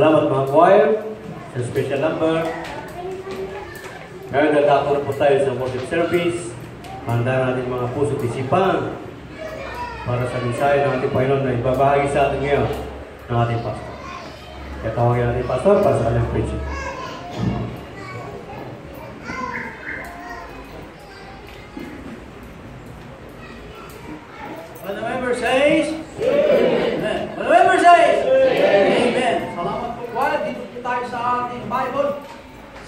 Salamat mga choir sa special number. Ngayon nagkakaroon po tayo sa worship service. Handa natin mga puso at isipan para sa misaya ng ating Panginoon na ibabahagi sa atin ngayon ng ating pastor. Kaya tawagin natin pastor para sa kanyang preaching. When the member says, Amen. When the member says, Amen. Salamat po po. Dito po tayo sa ating Bible.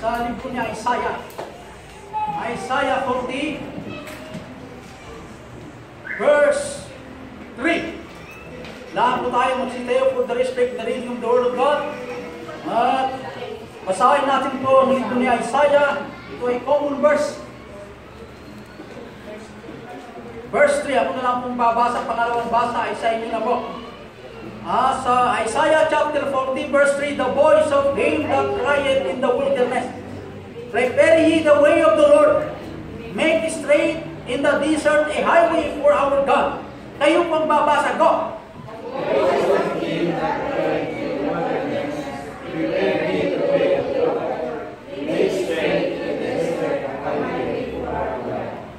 Sa libro niya, Isaiah. Isaiah 40, verse 3. Lahat po tayo magsitayo for the respect the reading of the Word of God. At basahin natin po ang libro niya, Isaiah. Ito ay common verse. Verse 3, ako na lang pong babasa, pangalawang basa, ay sa inyo na po. Sa Isaiah chapter 40, verse 3, the voice of him that crieth in the wilderness, prepare ye the way of the Lord, make straight in the desert a highway for our God. Kayo pong babasa, go!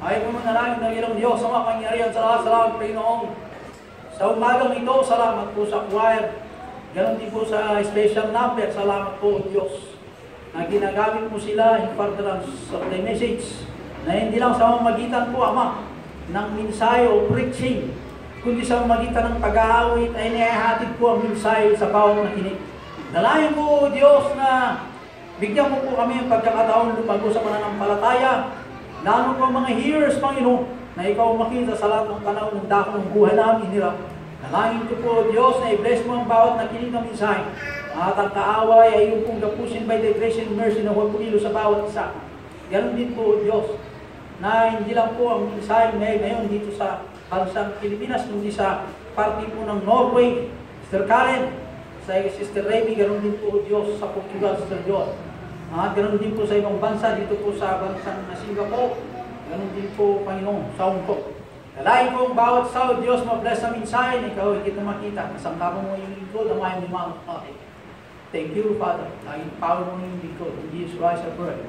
Ay pumanalangin ng ilang Diyos sa mga pangyarihan sa lahat, salamat Panginoon. Sa umagang ito, salamat po sa choir. Ganon din po sa special number, salamat po Diyos. Na ginagamit mo sila in furtherance of the message. Na hindi lang sa mamagitan po, Ama, ng mensahe o preaching, kundi sa mamagitan ng pag-aawit ay nihahatid po ang mensahe sa bawat nakinig. Dalayan po Diyos na bigyan mo po kami ang pagkakataon lumago sa pananampalataya. Lalo po mga hearers, Panginoon, na ikaw makita sa lahat ng panahon ng dako ng buhay namin nila. Nalangin ko po, Diyos, na i-bless mo ang bawat nakinig ng mensahe. At ang kaaway ay iyong pong gapusin by the grace and mercy na huwag pumilo sa bawat isa. Ganon din po, Diyos, na hindi lang po ang mensahe ngayon dito sa bansang Pilipinas, kundi sa party po ng Norway, Sister Karen, sa Sister Remy, ganon din po, Diyos, sa Portugal, Sister John. Ganon din po sa ibang bansa, dito po sa bansang Singapore, ganon din po, Panginoon, sa Hong Kong. Kalahin po ang bawat sao, Diyos, ma-bless sa mensahe, ikaw ay kita makita, kasangkapan mo yung lingkod, ang mayang limang natin. Thank you, Father, na empower mo yung lingkod. In Jesus Christ, I pray.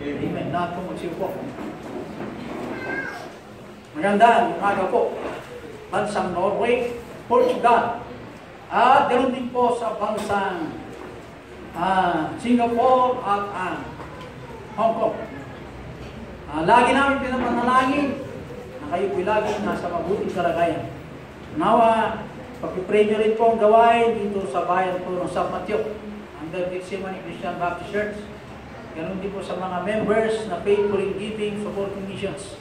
Amen. Lahat po magsiupo. Magandang umaga po. Bansang Norway, Portugal, at ganon din po sa bansang Singapore at Hong Kong. Lagi namin pinapanalangin na kayo po lagi nasa mabuting kalagayan. Nawa, pag-pray nyo rin po ang gawain dito sa bayan po ng San Mateo, under Gethsemane Christian Baptist Church. Ganon din po sa mga members na faithful in giving, supporting missions.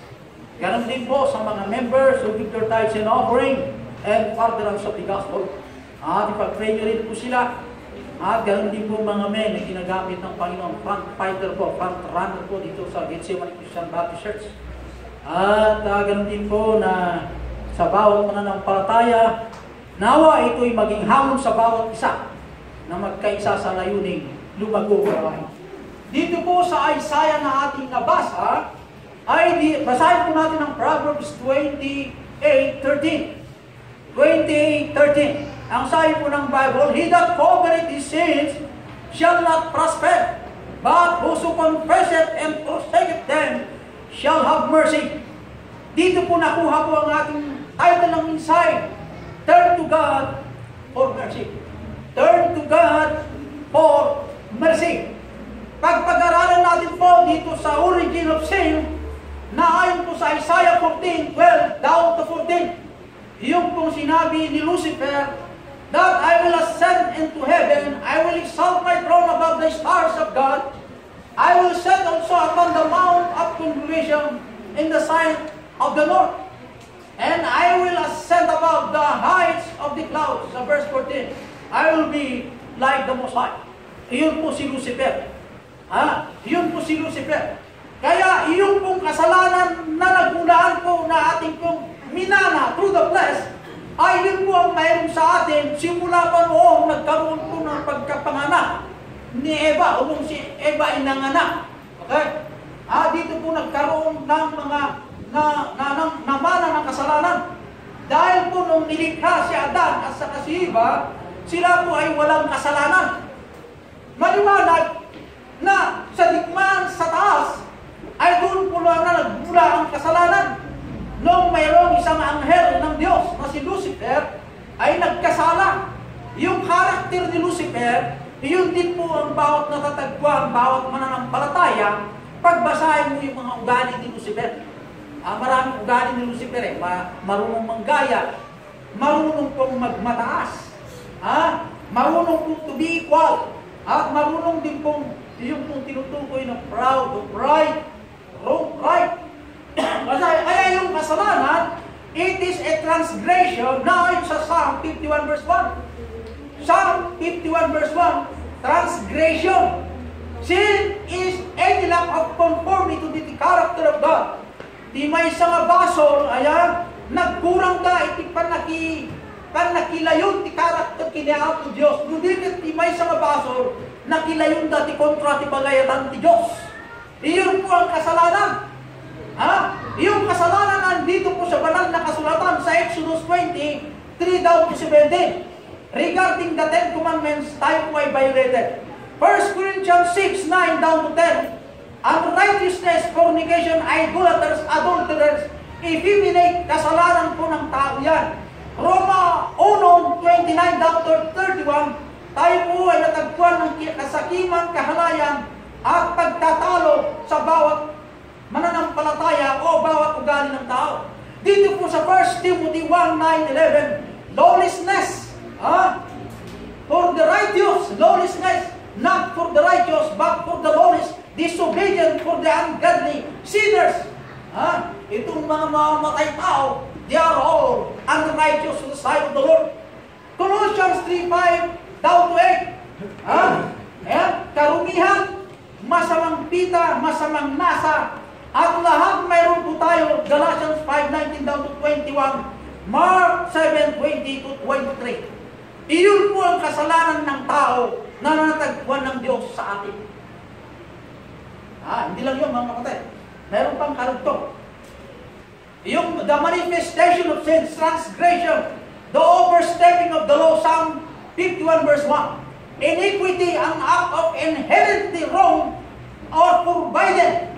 Ganon din po sa mga members who give their tithes and offering and furtherance of the gospel. At ipag-pray nyo rin po sila. At ganoon din po mga men na ginagamit ng Panginoon, front fighter po, front runner po dito sa Gethsemane Christian Baptist Church. At ganoon din po na sa bawat mananampalataya, nawa ito'y maging hamon sa bawat isa na magkaisa sa layuning lumago gawain. Dito po sa Isaiah na ating nabasa, basahin po natin ang Proverbs 28:13. 28:13. Ang sabi po ng Bible, he that covereth his sins shall not prosper, but whoso confesseth and forsaketh them shall have mercy. Dito po nakuha po ang ating title ng mensahe, Turn to God for mercy. Turn to God for mercy. Pag-aralan natin po dito sa origin of sin, na ayon po sa Isaiah 14:12 down to 14, yung pong sinabi ni Lucifer, that I will ascend into heaven, I will exalt my throne above the stars of God, I will set also upon the mount of congregation in the sight of the Lord, and I will ascend above the heights of the clouds. Sa verse 14, I will be like the Most High. Iyon po si Lucifer. Iyon po si Lucifer. Kaya iyon pong kasalanan na nagmulaan po na ating pong minana through the flesh, ay yun po ang mayroon sa atin simula pa noong nagkaroon po ng pagkapanganak ni Eva, o nung si Eva ay nanganak. Okay? Dito po nagkaroon ng mga namana ng kasalanan. Dahil po nung nilikha si Adan at saka si Eva, sila po ay walang kasalanan. Gayon din po ang bawat natatagpuan, bawat mananampalataya, pagbasahin mo yung mga ugali ni Lucifer. Maraming ugali ni Lucifer marunong manggaya, marunong pong magmataas, marunong pong to be equal, at marunong din pong yung pong tinutukoy na proud, pride, wrong pride. Kaya yung kasalanan, it is a transgression. Now sa Psalm 51 verse 1. Psalm 51 verse 1, transgression. Sin is any lack of conformity to the character of God. Di may nga basol, nagkurang ka, iti panakilayon ti karakter kiniaap ti Diyos. Ngunit di may nga basol, nakilayon da ti kontra ti bagayatan ti Diyos. Iyon po ang kasalanan. Yung kasalanan nandito po sa banal na kasulatan sa Exodus 20, 3 down to 17. Regarding the 10 Commandments, tayo po ay violated. 1 Corinthians 6, 9 down to 10. Unrighteousness, fornication, idolaters, adulterers, effeminate, kasalanan po ng tao yan. Roma 1, 29 down to 31. Tayo po ay natagpuan ng kasakiman, kahalayan, at pagtatalo sa bawat mananampalataya o bawat ugali ng tao. Dito po sa 1 Timothy 1, 9, 11, lawlessness, for the righteous, lawlessness, not for the righteous, but for the lawless, disobedient for the ungodly, sinners. Itong mga mamamatay tao, they are all unrighteous to the sight of the Lord. Colossians 3, 5, down to 8. Karumihan, masamang pita, masamang nasa, at lahat mayroon po tayo, Galatians 5, 19 down to 21, Mark 7, 20 to 23. Iyon po ang kasalanan ng tao na natagpuan ng Diyos sa atin. Hindi lang yun, mga kapatid. Meron pang karugtong. Yung the manifestation of sin, transgression, the overstepping of the law, Psalm 51 verse 1. Iniquity, an act of inherently wrong or forbidden.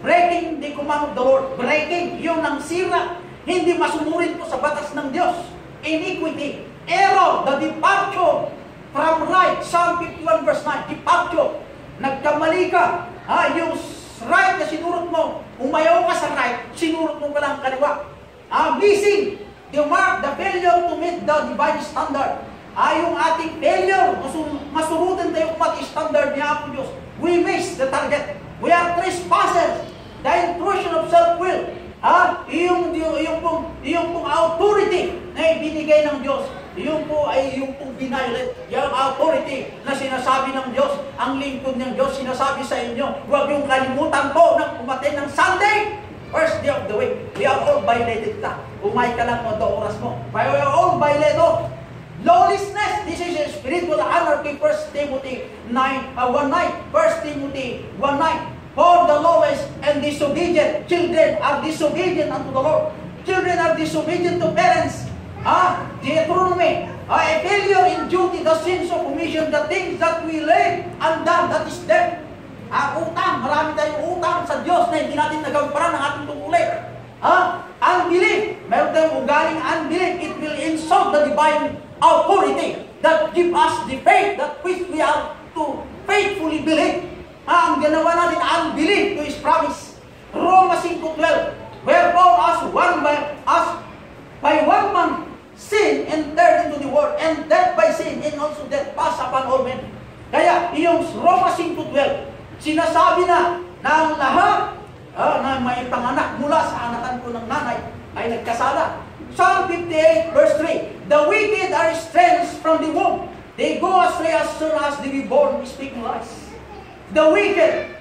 Breaking the command of the Lord. Breaking, yung nang sira, hindi masunurin po sa batas ng Diyos. Iniquity. Error, the departure from right, Psalm 51 verse 9, departure, nagkamali ka, yung right na sinurot mo, umayaw ka sa right, sinurot mo pala ang kaliwa. Missing, the mark, the failure to meet the divine standard. Yung ating failure, masurutin tayo kumati standard niya ako Diyos. We miss the target. We are trespassers. The intrusion of self-will. Yung pong authority na ibinigay ng Diyos, yung po ay yung pong binaylet, yung authority na sinasabi ng Diyos, ang lingkod ng Diyos sinasabi sa inyo, huwag yung kalimutan ko na umatin ng Sunday, first day of the week. We are all violated ka. Umay ka lang mo do oras mo. We are all violated. Lawlessness, this is a spiritual anarchy, 1 Timothy 1:9, 1 Timothy 1:9. For the lawless and disobedient children are disobedient unto the Lord. Children are disobedient to parents. Deuteronomy, a failure in duty, the sins of omission, the things that we lay undone, that is death. Utang, marami tayong utang sa Diyos na hindi natin nagamparan ng ating tungkulin. Unbelief, meron tayong ugaling unbelief. It will insult the divine authority that give us the faith that which we are to faithfully believe. Ang ginawa natin, unbelief to His promise. Roma 5:12, wherefore as by one man sin entered into the world, and death by sin, and also death passed upon all men. Kaya, yung Roma 5:12, sinasabi na ang lahat na may panganak mula sa anakan ko ng nanay ay nagkasala. Psalm 58 verse 3, the wicked are estranged from the womb. They go astray as soon as they be born, speaking lies. The wicked,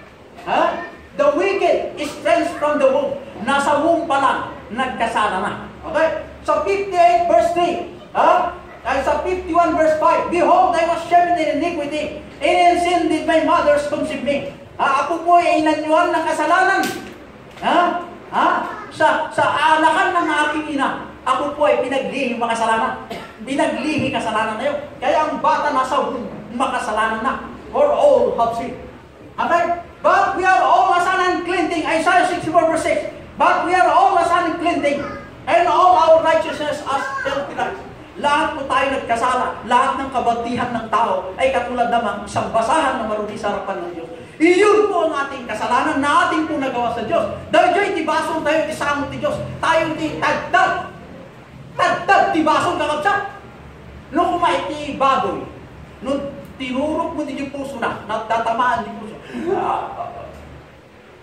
the wicked estranged from the womb. Nasa womb pa lang, nagkasala na. Okay? Sa 58 verse 3, sa 51 verse 5, behold, I was shapen in iniquity, and in sin did my mother's conceive me. Ako po ay inanyuan ng kasalanan. Sa anakan ng aking ina, ako po ay pinaglihi makasalanan. Pinaglihi kasalanan na yun. Kaya ang bata nasa makasalanan na. For all have sinned. Okay? But we are all as an unclean thing. Isaiah 64 verse 6. But we are all as an unclean thing, and all our righteousness as filthy rags. Lahat po tayo nagkasala. Lahat ng kabatihan ng tao ay katulad naman isang basahan na marumi sa harapan ng Diyos. Iyon po ang ating kasalanan na ating po nagawa sa Diyos. Dahil dyan, tibasong tayo, tisamot ni Diyos. Tayo di tagdag. Tagdag, tibasong kakapsat. Nung kumait ni baboy, nung tinurok mo din yung puso na, natatamaan yung puso.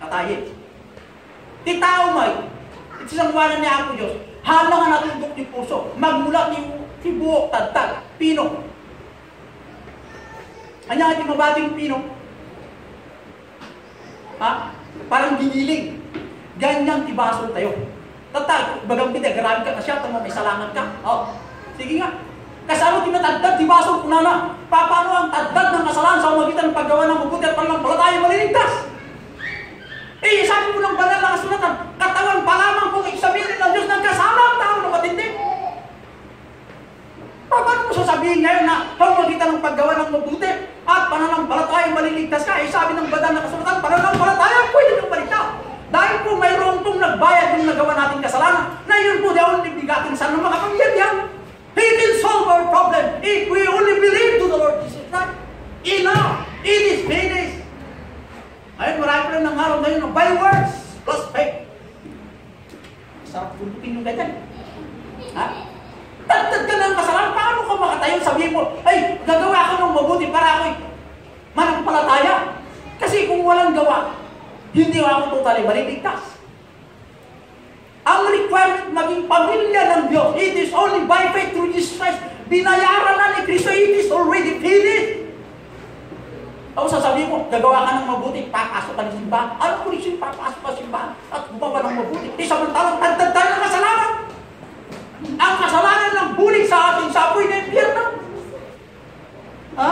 Natayin. Di tao may, isang wanan niya ako Diyos, halang nga natundok ni puso, magmula ni buhok, tagtag, pinong. Anya nga di mabating pinong? Ha? Parang giniling. Ganyang tibasong tayo. Tatag, bagang pinag-arami ka na siya, tamo may salangan ka. Oh, sige nga. Kasano tinatagdag, tibasong kunana. Paano ang tagdag ng kasalanan sa magitan ng paggawa ng mabuti at pananampalataya maliligtas? Eh, sabi mo ng banal na kasulatan, katawan pa lamang kung isabihin ng Diyos ng kasama ang tao na matindi. Paano mo sasabihin ngayon na pamagitan ng paggawa ng mabuti at pananampalataya maliligtas ka? Eh, sabi ng banal na kasulatan, pananampalataya pwede nang maligtas. Dahil po mayroon pong nagbayad yung nagawa nating kasalanan na yun po di only bigatin sa ng makapangyarihan. He will solve our problem if we only believe to the Lord Jesus Christ. Enough! It is finished! Ayun, marami pa rin ng araw ngayon by words plus faith. Sarap puntukin yung ganyan. Ha? Tagtag ka ng kasalanan, paano ka makatayo? Sabihin mo, ay, gagawa ka ng mabuti para ako'y manampalataya. Kasi kung walang gawa, hindi ako totally maliligtas. Ang requirement maging pamilya ng Diyos, it is only by faith through Jesus Christ. Binayaran na ni Kristo, it is already finished. Tapos sasabihin mo, gagawa ka ng mabuti, papasok ka ng simbahan. Ano ko rin papasok ka ng simbahan at gumawa ng mabuti? Samantalang tagtag tayo ng kasalanan. Ang kasalanan ng bulig sa ating sapoy na impyerno. Ha?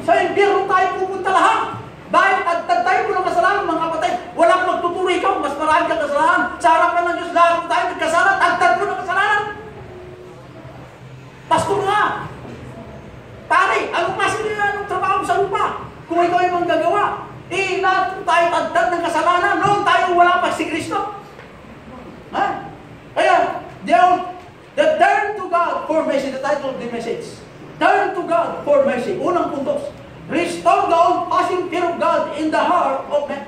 Sa impyerno tayo pupunta lahat. Dahil tagtag tayo po ng kasalanan, mga kapatid. Walang magtuturo ikaw, mas marami kang kasalanan. Sa harapan ng Diyos, lahat tayo nagkasalanan, tagtag po ng kasalanan. Pastor nga. Pare, anong masin anong trabaho sa lupa? Kung ikaw ay manggagawa, eh, lahat tayo tagtag ng kasalanan, noon tayo wala pa si Kristo. Ha? Kaya, the turn to God for mercy, the title of the message. Turn to God for mercy. Unang puntos. Restore the all-passing fear of God in the heart of man.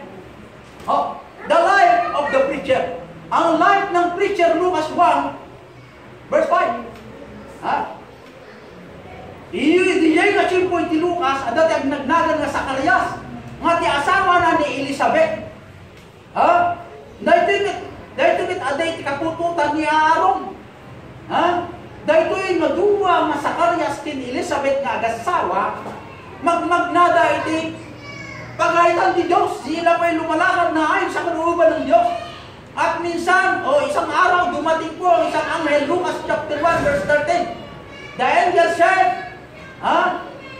Oh, the life of the preacher. Ang life ng preacher, Lucas 1, verse 5. Ha? Iyay na simpoy ti Lucas, at dati ang nagnagan nga Zacarias, nga ti asawa na ni Elizabeth. Ha? Dahito kit aday ti kapututan ni Aaron. Ha? Dahito yung maduwa nga Zacarias kin Elizabeth nga agasawa, magmagnada iti pagalitan ni Diyos. Sila pa'y lumalakad na ayon sa kanuuban ng Diyos. At minsan, isang araw, dumating po ang isang anghel, Lucas chapter 1, verse 13. The angel said,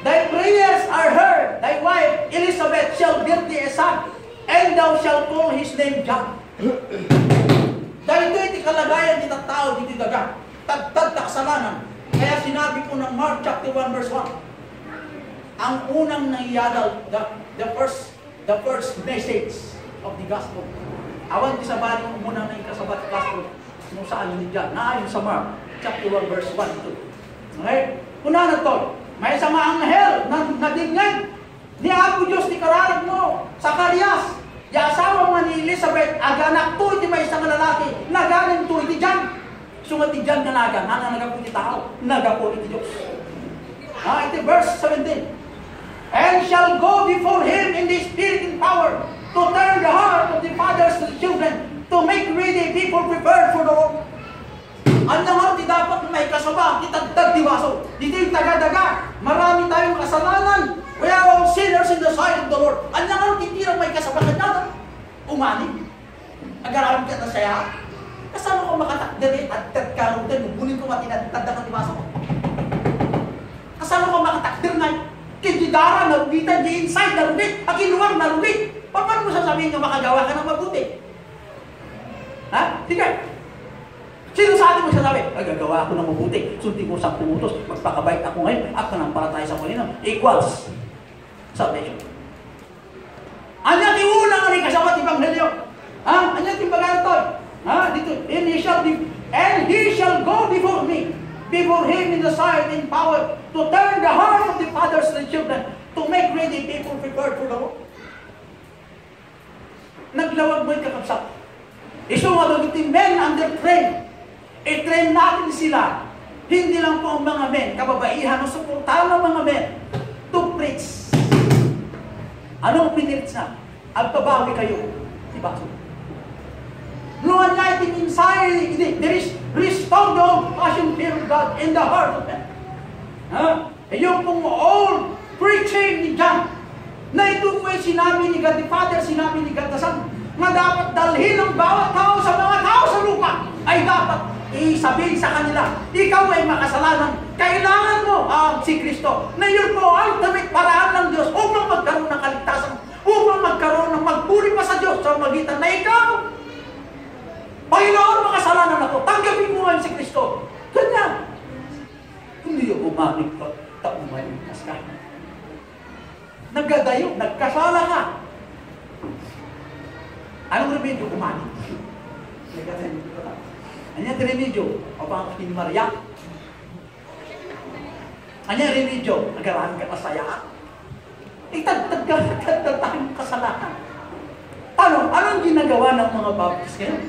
thy prayers are heard, thy wife Elizabeth shall bear thee a son, and thou shalt call his name John. Dahil ito iti kalagayan ni tao dito daga, tagtag kasalanan. Kaya sinabi po ng Mark chapter 1, verse 1, ang unang nangyayadal, the first message of the gospel. Awan di sa bali kung muna na ikasabat gospel kung saan yun dyan. Naayon sa Mark, chapter 1, verse 1 to 2. Okay? Kuna na to, may isang anghel na nadinggan ni Apo Diyos ni kararag mo, Zacarias, di asawa nga ni Elizabeth, aganak to, iti may isang lalaki, nagaling to, iti dyan. Sungat iti dyan ka nagan, nagapo iti tao, nagapo iti Diyos. Iti verse 17. And shall go before him in the spirit and power, to turn the heart of the fathers to the children, to make ready people prepared for the Lord. Ang naman, di dapat may kasama, itagdag diwaso. Dito yung taga-daga. Marami tayong kasalanan. We are all sinners in the sight of the Lord. Ang naman, titirang may kasama ka natin. Umani. Agaraan ka na saya. Kasama ko makatakdari at tagkarutin, bunin ko matinatagdag ang diwaso ko. Kasama ko makatakdir na kididara, narubitan, di inside, narubit, akinuwang, narubit. Paano mo sasabihin nga makagawa ka ng mabuti? Ha? Sige. Sino sa atin mo sasabi? Ay, gagawa ako ng mabuti. Sunti ko 10 utos, magpakabait ako ngayon, at nanampalataya sa Panginoon. Equals salvation. Anya ti unang ang kasama ti Ebanghelyo. Anya ti bagay ito. Dito, and he shall go before me. before Him in the sight and power, to turn the heart of the fathers to the children, to make ready people prepared for the Lord. Naglawag mo yung kakabsat. Isumagagit yung men under train. I-train natin sila. Hindi lang po ang mga men, kababaihan o suportahan ng mga men to preach. Anong pinirits na? Agpabawi kayo. Diba? No anointing inside, there is restored the old passion fear of God in the heart of men. Yung pong old preaching ni John, na ito po ay sinabi ni God the Father, sinabi ni God the Son, na dapat dalhin ng bawat tao sa mga tao sa lupa, ay dapat isabihin sa kanila, ikaw ay makasalanan, kailangan mo si Kristo, na yun po ang ultimate paraan ng Diyos upang magkaroon ng kaligtasan, upang magkaroon ng magpuri pa sa Diyos sa magitan na ikaw, Panginoon, makasalanan ako, tanggapin mo ngayon si Kristo. Ganyan. Hindi yung umanig pa, taumalikas ka. Nagdadayo, nagkasala ka. Anong remedyo? Umanig. Nagdadayo ka. Ano yung remedyo? O pang kinmariyak. Ano yung remedyo? Nagkaraan ka masaya. Itagtag ka tayong kasalanan. Anong ginagawa ng mga Baptist ngayon?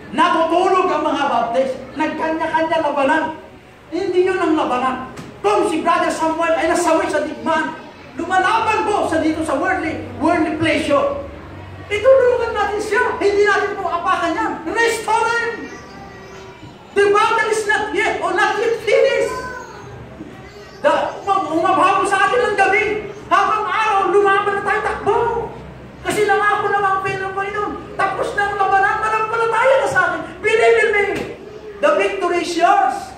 Natutulog ang mga Baptist. Nagkanya-kanya labanan. Hindi yun ang labanan. Kung si Brother Samuel ay nasawi sa digmaan, lumalaban po sa dito sa worldly pleasure. Itulungan natin siya. Hindi natin po apakan yan. Restore him. The battle is not yet or not yet finished. Umababo sa atin ng gabi. Habang araw, lumaban na tayo takbo. Kasi nangako na mga Panginoon po ito. Tapos na ang labanan, manampalataya na sa akin. Believe in me. The victory is yours.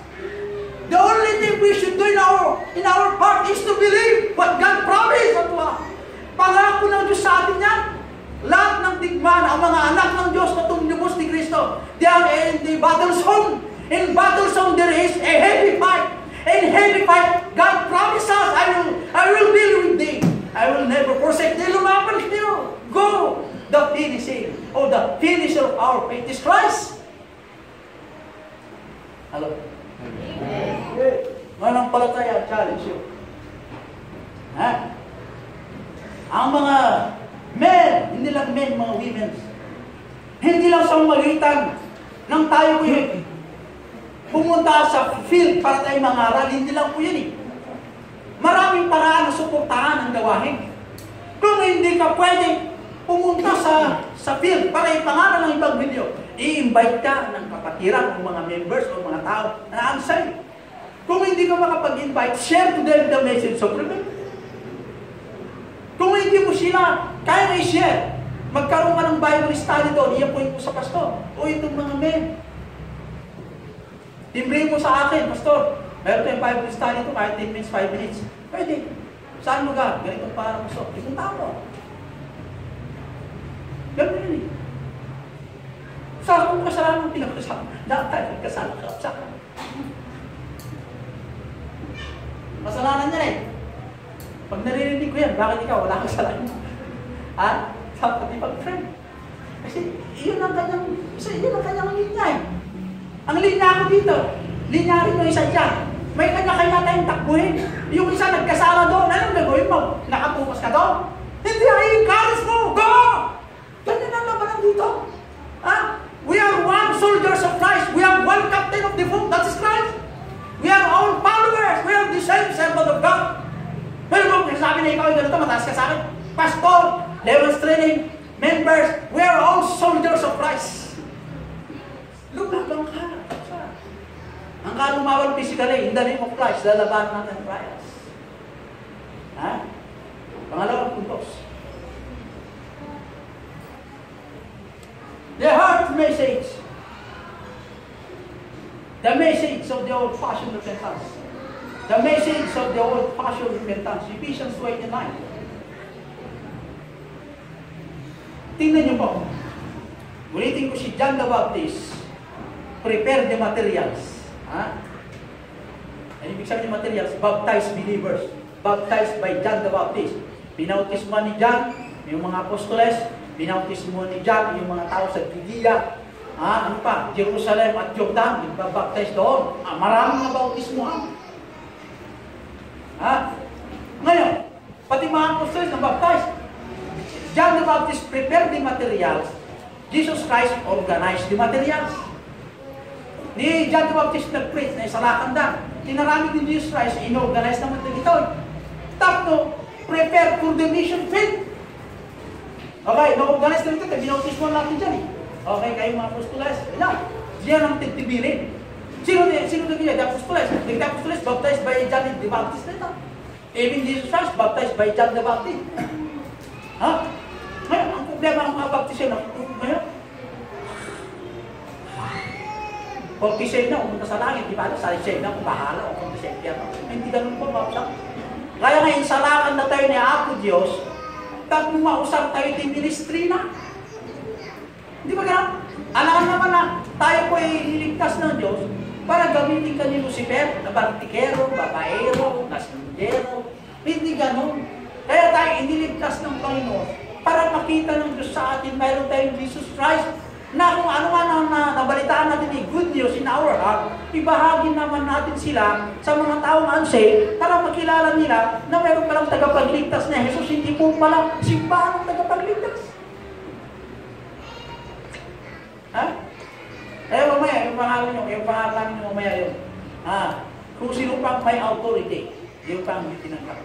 The only thing we should do in our part is to believe what God promised unto us. Pangako ng Diyos sa atin yan. Lahat ng digmaan, ang mga anak ng Diyos na tumulubos ni Kristo, they are in the battle zone. In battle zone, there is a heavy fight. In heavy fight, God promises us, I will be with thee. I will never forsake thee. Lumaban kayo. Go. The finishing, or the finisher of our faith is Christ. Hello? Manampalataya, challenge you. Ang mga men, hindi lang men, mga women, hindi lang sa magitan nang tayo po yun pumunta sa field para tayo mangaral, hindi lang po yun eh. Maraming paraan na suportahan ang gawain. Kung hindi ka pwede pumunta sa field para ipangaral ng ibang video, i-invite ka ng kapatiran o mga members o mga tao na ansay. Kung hindi ka makapag-invite, share to them the message of repentance. Kung hindi mo sila kaya i-share, magkaroon ka ng Bible study doon, i-appoint mo sa pastor o itong mga men. Timbre mo sa akin, pastor, meron tayong Bible study ito kahit 10 minutes, 5 minutes. Pwede. Saan lugar? Ganito para pastor. Itong tao. Ganun yun eh. Sa akong kasalanan, pinakasama. Lahat tayo nagkasala sa akin. Masalanan yan eh. Pag naririnig ko yan, bakit ikaw? Wala kang kasalanan. Dapat ipag-friend. Kasi yun ang kanyang linya eh. Ang linya ko dito, linya rin yung isa dyan. May kanya-kanya tayong takbuhin. Yung isa nagkasala doon, anong gagawin mo? Nakatukas ka doon? Hindi, i-encourage mo. Go! Ganyan ang labanan dito. We are one soldiers of Christ. We are one captain of the boat. That is Christ. We are all followers. We are the same servant of God. Pero kung sabi na ikaw ay ganito, mataas ka sa akin. Pastor, demonstrating, members, we are all soldiers of Christ. Lumabang ka. Ang kalumawal physically, in the name of Christ, lalaban natin trials. Pangalawang puntos. The heart message. The message of the old-fashioned repentance. The message of the old-fashioned repentance. Ephesians 2:9. Tingnan niyo po. Ulitin ko si John the Baptist. Prepare the materials. Ano ibig sabihin ng materials? Baptized believers. Baptized by John the Baptist. Pinautismo ni John, yung mga apostoles. Pinautismo ni John, yung mga tao sa Judea. Ano pa? Jerusalem at Jordan, nagbabaptize doon. Maraming na bautismuhan. Ngayon, pati mga apostles na baptize. John the Baptist prepared the materials. Jesus Christ organized the materials. Ni John the Baptist nag-preach na isalakanda. Tinarami din Jesus Christ, inorganize naman ito. Tapos, prepare for the mission field. Okay, na-organize na ito. Binautismuhan natin dyan eh. Okay, kayo mga apostoles. Diyan ang titibirin. Sino nagiging the apostoles? The apostoles baptized by John the Baptist na ito. Even Jesus Christ baptized by John the Baptist. Ngayon, ang problema ng mga baptisyon ngayon, 47 na, umunta sa langit, di ba? Sa 47 na, kung bahala, o kung 47 na. Hindi ganun po, mga. Kaya ngayon, salakan na tayo ni Apo Diyos, tapos mausap tayo din ministry na. Di ba gano'n? Alam naman na tayo po ay niligtas ng Diyos para gamitin ka ni Lucifer, na bartikero, babaero, nasinjero. Hindi gano'n. Kaya tayo iniligtas ng Panginoon para makita ng Diyos sa atin, mayroon tayong Jesus Christ na kung ano man ang nabalitaan natin ni good news in our heart, ibahagi naman natin sila sa mga taong unsaved para makilala nila na mayroon palang tagapagligtas na Jesus, hindi po pala simbahan ng tagapagligtas. Mamaya, yung pangalan nyo mamaya yun. Kung sino pang may authority, yung pang tinanggap.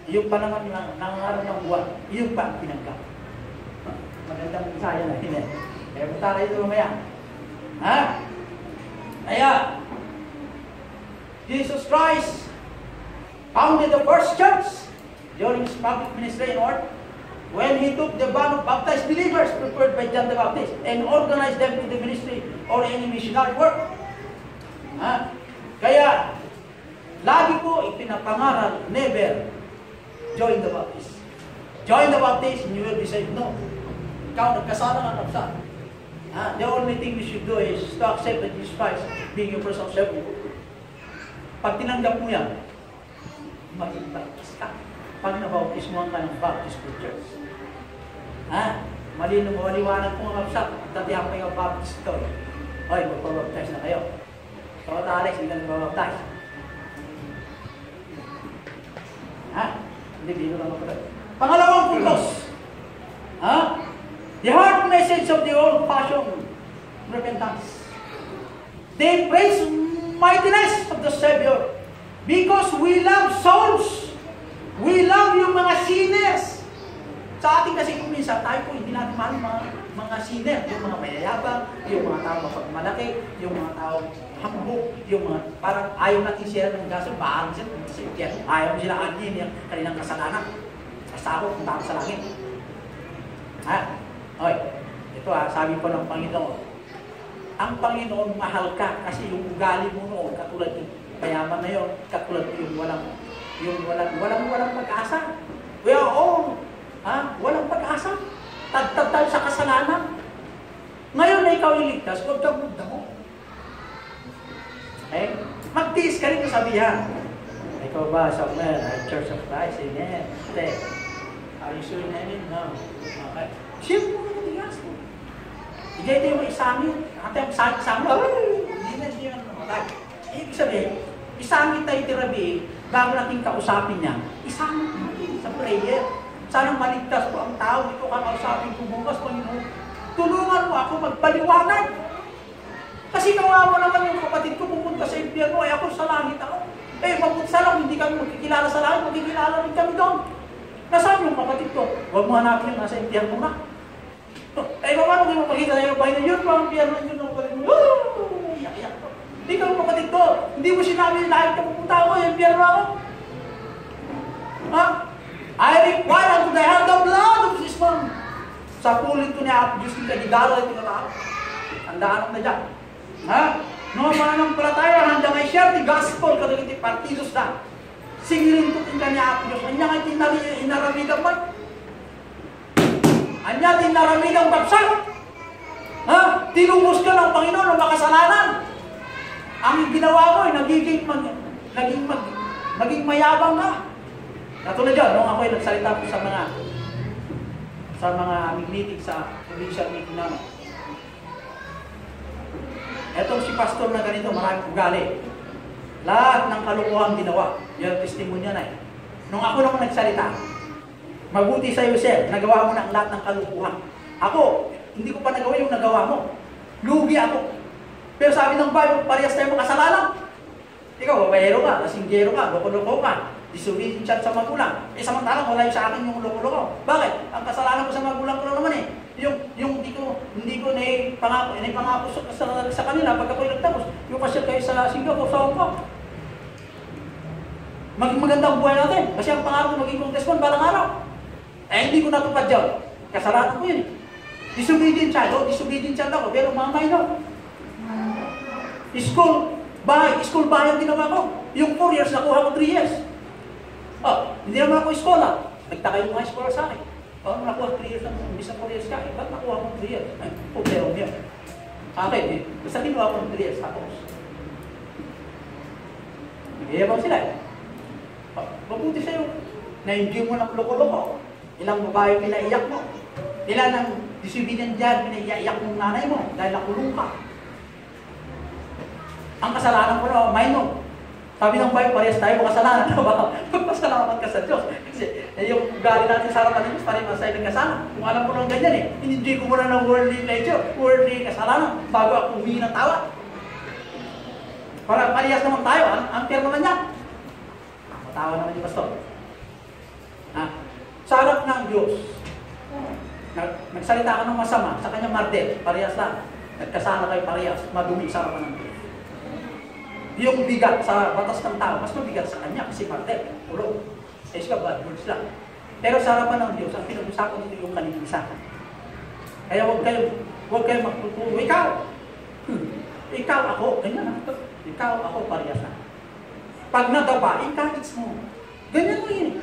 Yung pa naman nangangaroon ng buwan, yung pang tinanggap. Magandang misaya na yun eh. Kaya punta tayo ito mamaya. Kaya, Jesus Christ founded the first church during his public ministry in earth. When he took the band of baptized believers prepared by John the Baptist and organized them to the ministry or any missionary work. Kaya, lagi ko ipinapangaral, never join the Baptist. Join the Baptist and you will be saved. No. Ikaw, nagkasala nga kapsa. The only thing we should do is to accept that Jesus Christ being your personal Savior. Pag tinanggap mo yan, maging Baptist ka. Pag nabautismuhan ka ng Baptist Church. Maliwanag po mga kapsat. Tatihan pa yung Baptist ito. Hoy, magpabaptize na kayo. So, Alex, hindi ka nagpabaptize. Hindi, bino lang ako. Pangalawang puntos. The heart message of the old-fashioned repentance. They praise mightiness of the Savior because we love souls. We love yung mga sinners. Sa ating kasi kung minsan, tayo po hindi natin mahal mga sinner, yung mga mayayabang, yung mga tao mapagmalaki, yung mga tao hambog, yung mga parang ayaw natin sila ng gaso, bahal sila, ayaw sila agin yung kanilang kasalanan. Kasako kung tao sa langit. Ito sabi po ng Panginoon, ang Panginoon mahal ka kasi yung ugali mo noon, katulad yung mayaman na yun, katulad yung walang pag-asa. We are all walang pag-asa. Tagtag tayo sa kasalanan. Ngayon na ikaw iligtas, huwag kang mugda mo. Okay? Magtiis ka rin yung sabihan. Ikaw ba, Samuel, Church of Christ? Amen. Are you sure na yun? No. Okay. Siyempre mo naman tigas mo. Hindi ito yung isangin. Ate, ang isangin. Hindi na namatay. Ibig sabihin, isangin tayo tirabi, bago natin kausapin niya, isangin natin sa prayer. Sanang maligtas po ang tao, ito kakausapin ko bukas, Panginoon. Tulungan mo ako magpaliwanag. Kasi kawawa naman yung kapatid ko pupunta sa impyerno, ako sa langit ako. Mapunta lang, hindi kami magkikilala sa langit, magkikilala rin kami doon. Nasaan yung kapatid ko? Huwag mo hanapin yung nasa impyerno na. Paano hindi mo pakita na yung Panginoon? Yun po ang impyerno, yun ang Panginoon. Iyak-iyak ko. Hindi ka kapatid ko, hindi mo sinabi lahit ka pupunta ako, yung impyerno ako. I require unto the hand the blood of this man. Sa pulit ko niya, Diyos nila, gidala ito na lahat. Handaan na dyan. No mananampalataya, handa ngay share the gospel, katulad iti partidos na. Singilin ko tingka niya, Diyos. Anya nga inaramidang man. Anya inaramidang babsak. Tinubos ka ng Panginoon ng makasalanan. Ang ginawa mo ay naging mayabang ka. Katulad dyan, nung ako'y nagsalita po sa mga meeting sa provincial meeting namin. Etong si pastor na ganito, maraming ugali. Lahat ng kalukuhan ginawa. Yan ang testimonya na eh. Nung ako naman nagsalita, mabuti sa iyo, sir, nagawa mo na ang lahat ng kalukuhan. Ako, hindi ko pa nagawa yung nagawa mo. Lugi ako. Pero sabi ng Bible, parehas tayo makasalanan. Ikaw, babayero ka, lasinggero ka, loko-loko ka, disobedient sa magulang. Samantalang wala yung sa akin yung loko-loko. Bakit? Ang kasalanan ko sa magulang ko lang naman eh. Yung hindi ko naipangako sa kanila pag ako'y nagtapos. Yung pasyal kayo sa Singapore, sa Hong Kong. Maging magandang buhay natin. Kasi ang pangarap ko maging congressman balang araw. Hindi ko natupad dyan. Kasalanan ko yun. Disobedient child ako. Pero mamay no. School bahay ang ginawa ko. Yung 4 years, nakuha ko 3 years. Hindi naman ako eskola. Nagtaka yung mga eskola sa akin. Nakuha 3 years lang. Imbis na 4 years ka. Ba't nakuha ko 3 years? Problema mo yan. Okay, basta ginawa ko 3 years. Tapos. Nag-iabang sila eh. Mabuti sa'yo. Na-enjoy mo ng loko-loko. Ilang babae pinaiyak mo. Ilan ang disobedient dyan, pinaiyak ng nanay mo dahil nakulong ka. Ang kasalanan ko na, minor. Sabi ng Bible, parehas tayo makasalanan. Magpasalamat ka sa Diyos. Kasi yung ugali natin sa harapan ng Diyos, parang masaya ng kasalanan. Kung alam ko lang ganyan eh, hindi ko muna ng worldly pleasure, worldly kasalanan, bago ako humingi ng tawa. Parang parehas naman tayo, ang fair naman yan. Matawa naman yung pastor. Sa harap ng Diyos, nagsalita ka ng masama, sa kanya martel, parehas lang. Nagkasala kayo parehas, madumi sa harapan ng Diyos. Yung bigat sa batas ng tao, mas mabigat sa kanya kasi martel, ulo. Siya bad words lang. Pero sa harapan ng Diyos, ang pinag-usapan nito yung kalinisan. Kaya huwag kayo magtuturo. Ikaw ako, ganyan na. Ikaw ako, parehas na. Pag nadapa, encourage mo. Ganyan mo yun.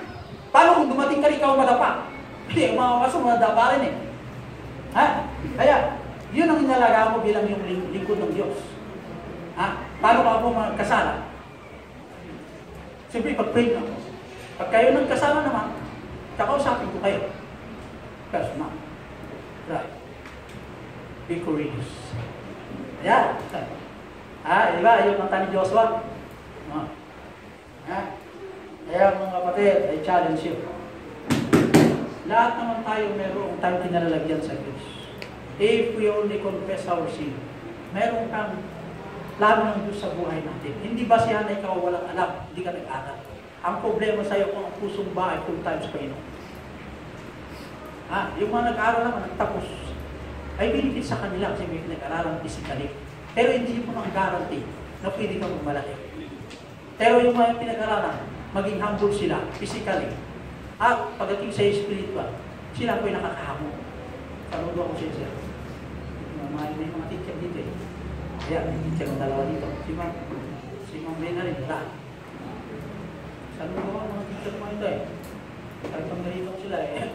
Paano kung dumating ka ikaw madapa? Hindi, mga kaso madapa rin eh. Kaya, yun ang inalaga mo bilang yung lingkod ng Diyos. Paano ka po magkasala? Siyempre, pag-pray na. Pag kayo nagkasala naman, kakausapin ko kayo. Personal. Right. Be courageous. Ayan. Diba? Yung kanta ni Joshua. Kaya mga kapatid, I challenge you. Lahat naman tayo meron tayong kinalalagyan sa Diyos. If we only confess our sin, meron kang lalo ng Diyos sa buhay natin. Hindi ba siya na ikaw walang alam, hindi ka nag-aral. Ang problema sa iyo kung ang pusong bahay full time sa Panginoon. Yung mga nag-aaral naman, nagtapos, ay benefit sa kanila kasi may nag-aaralan physically. Pero hindi mo ang guarantee na pwede kang malaki. Pero yung mga pinag-aaralan, maging humble sila physically. At pagdating sa spiritual, sila po'y nakakahamo. Saludo ako siya. May mga teacher dito eh. Kaya, may teacher ng dalawa dito. Si Ma'am Lena rin, wala. Saludo ako mga teacher mo ito eh. Kahit pang ganito sila eh.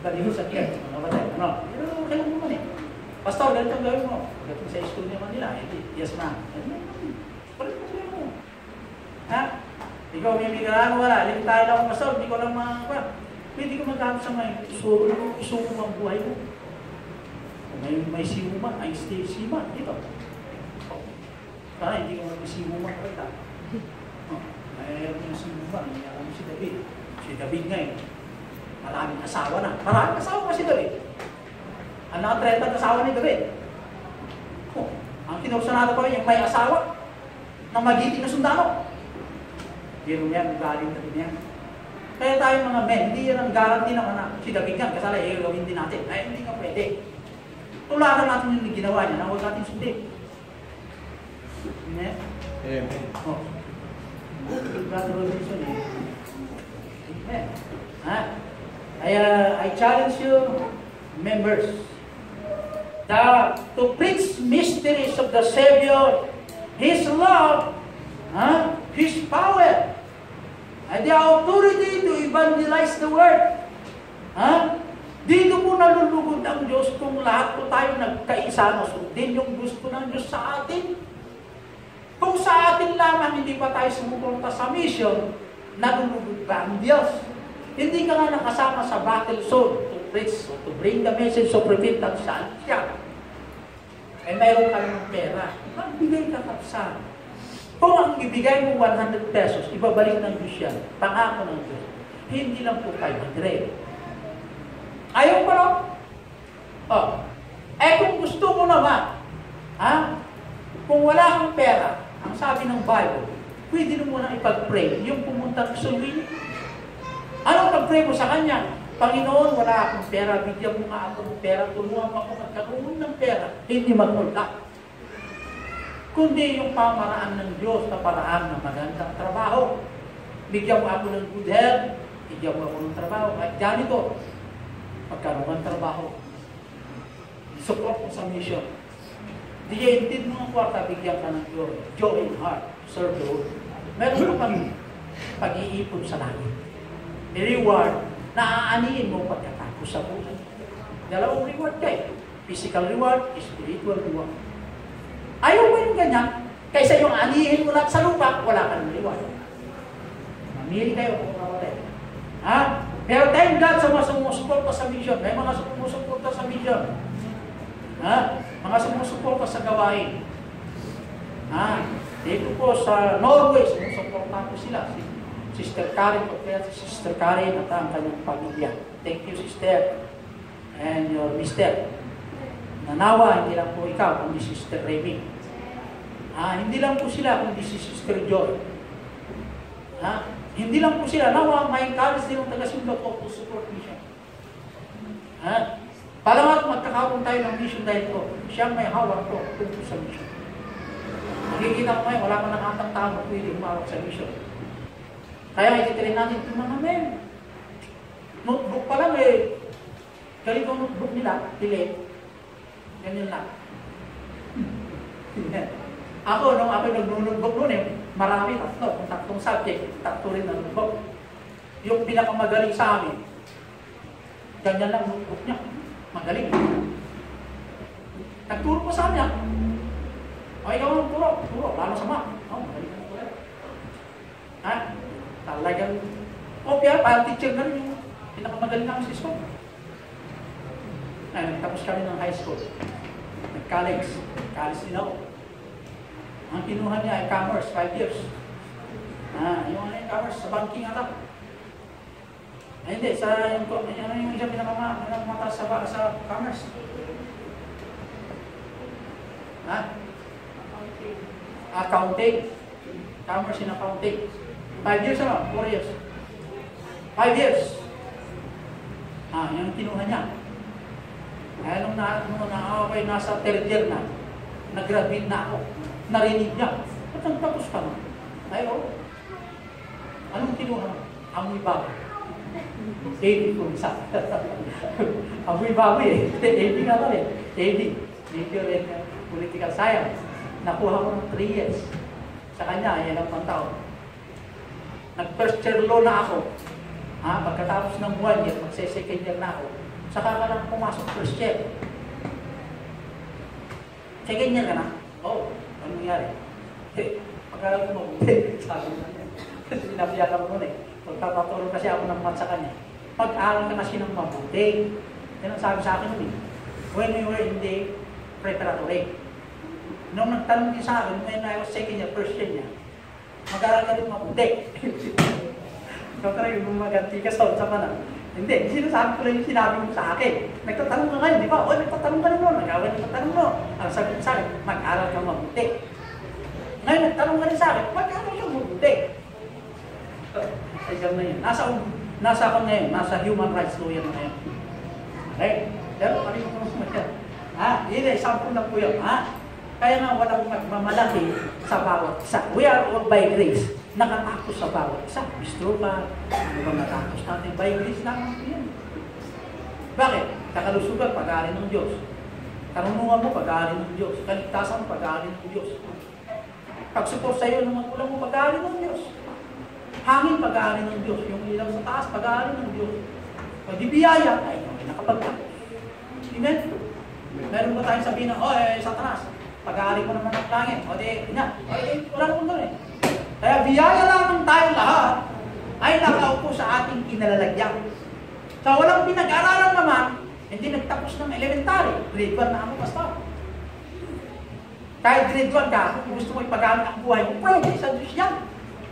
Ganito sa kaya, mga batay. Pero kailan naman eh. Pastor, ganito ang gawin mo. Pagdating sa school naman nila, yes ma'am. Palit mo sa'yo mo. Ikaw may migarano wala. Alim tayo lang pastor, hindi ko lang mga pwede ko magkakot sa may isuko ang buhay mo. May simuman, ay siman, dito. Para hindi ko mag-simuman kita. Mayroon yung simuman, mayroon si David. Si David ngayon, maraming asawa na. Maraming asawa pa si David. Ang naka-30 asawa ni David. Ang kinausanado pa rin, yung may asawa na magiting na sundalo. Pero yan, galing na din yan. Kaya tayo mga men, hindi yan ang guarantee naman na si David yan, kasala gawin din natin. Ay, hindi ka pwede. Tularan natin yung ginawa niya, na huwag natin sundin. Amen? Amen. Brother Robinson eh. Amen. I challenge you, members, to preach mysteries of the Savior, His love, His power, and the authority to evangelize the word. Dito po nalulugod ang Diyos kung lahat po tayo nagkaisa na sundin yung gusto ng Diyos sa atin. Kung sa atin lamang hindi pa tayo sumupunta sa mission, nalulugod ba ang Diyos? Hindi ka nga nakasama sa battle zone to preach, to bring the message of repentance saan siya. mayroon ka ng pera, magbigay ka kapsa. Kung ang ibigay mo 100 pesos, ibabalik ng Diyos yan. Pangako ng Diyos. Hindi lang po 500. Ayaw pa rin? Kung gusto mo naman, kung wala kang pera, ang sabi ng Bible, pwede mo muna ipag-pray. Yung pumunta sa Sulwini. Anong pag-pray mo sa Kanya? Panginoon, wala akong pera, bigyan mo nga ako ng pera, tulungan mo ako magkaroon ng pera, hindi magmulak. Kundi yung pamaraan ng Diyos na paraan ng magandang trabaho. Bigyan mo ako ng good health, bigyan mo ako ng trabaho. At ganito, magkaroon ng trabaho. Support mo sa mission. Diyaintid mo ang kwarta, bigyan ka ng joy in heart, serve the Lord. Meron ka pang pag-iipon sa langit. I-reward, naaaniin mo pagkatapos sa buhay. Dalawang reward kayo. Physical reward, spiritual reward. Ayaw mo yung ganyan, kaysa yung anihin mo lahat sa lupa, wala ka ng reward. Mamili kayo kung mawala. Pero thank God sa mga sumusuporta sa mission. May mga sumusuporta sa mission. Mga sumusuporta sa gawain. Dito po sa Norway, sumusuporta po sila. Sister Karen, si Sister Karen at ang kanyang pamilya. Thank you, Sister. And your Mister. Nanawa, hindi lang po ikaw, kundi Sister Remy. Hindi lang po sila, kundi si Sister Joy. Hindi lang po sila, nawa, may encourage din ang taga-sundok po to support mission. Palamat, magkakaroon tayo ng mission dahil po, siyang may hawak po tungkol sa mission. Nakikita ko ngayon, wala pa ng atang tao na pwede humawak sa mission. Kaya ititrain natin itong mga men. Notebook pa lang ganito ang notebook nila, delete. Ganyan lang. Ako, nung ako nag-notebook noon marami, tatlong subject, tatlo rin ang notebook. Yung pinakamagaling sa amin, ganyan lang notebook niya. Magaling. Nagturo po sa amin, ikaw ang turo, lalo sa mga. Magaling ang turo. Talagang, kopya, parang teacher na rin yung pinakamagaling namin sa school. Tapos kami ng high school. Nag-college. College din ako. Ang kinuha niya ay commerce, 5 years. Yung commerce sa banking ata. Hindi, yung isang pinakamataas sa commerce. Accounting. Commerce in accounting. 5 years 4 years. 5 years. Yung kinuha niya. Nung nakakaway nasa third year na, nag-graduate na ako, narinig niya, ba't ang tapos ka na? Anong kinuha? Amoy bago. AD kung isa. Amoy bago AD nga lang AD. Major in Political Science. Nakuha ko ng 3 years. Sa kanya, yan ang pantaon. Nag-first year law na ako. Pagkatapos ng 1 year, magse-second year na ako. Saka ka lang pumasok first year. Second year ka na? Ano nangyari? Pagkalang mo, sabi mo na yan. Kasi sinabiyakan mo nun Pagpapatulong kasi ako ng mat sa kanya. Pag-aaral ka kasi ng mabuti. Yan ang sabi sa akin nun When we were in the preparatory. Nung nagtanong din sa akin, when I was second year, first year niya, mag-aaral ka rin mabuti. So talagang gumaganti ka sa na. Hindi, sinasabi ko lang yung sinabi mo sa akin. Nagtatanong ka ngayon, di ba? Nagtatanong ka naman, nag-awal nagtatanong mo. Ang sabi ko sa akin, mag-aral ka mabuti. Ngayon, nagtanong ka rin sa akin, mag-aral ka mabuti. Ay, na yun. Nasa ako ngayon, nasa human rights lawyer na ngayon. Okay? Pero, pari mo kung yan. Yun sample lang po yun. Kaya nga, walang magmamalaki sa bawat isa. We are all by grace. Nakatapos sa bawat isa. Bistro ka, ano ba natapos natin? By grace naman yan. Bakit? Kakalusugan, pag-aari ng Diyos. Karunungan mo, pag-aari ng Diyos. Kaligtasan mo, pag-aari ng Diyos. Pag-support sa iyo ng magulang mo, pag-aari ng Diyos. Hangin, pag-aari ng Diyos. Yung ilaw sa taas, pag-aari ng Diyos. Pag ibiyaya, ay nakapagtapos. Amen? Meron ba tayong sabihin na, Satanas, pag-aari ko naman ng langit. Wala naman doon Kaya biyaya lamang tayo lahat ay nakaupo sa ating kinalalagyan. So walang pinag-aralan naman, hindi nagtapos ng elementary. Grade 1 na ako, basta. Kahit grade 1 ka, kung gusto mo ipagamit ang buhay mo, pwede sa Diyos yan.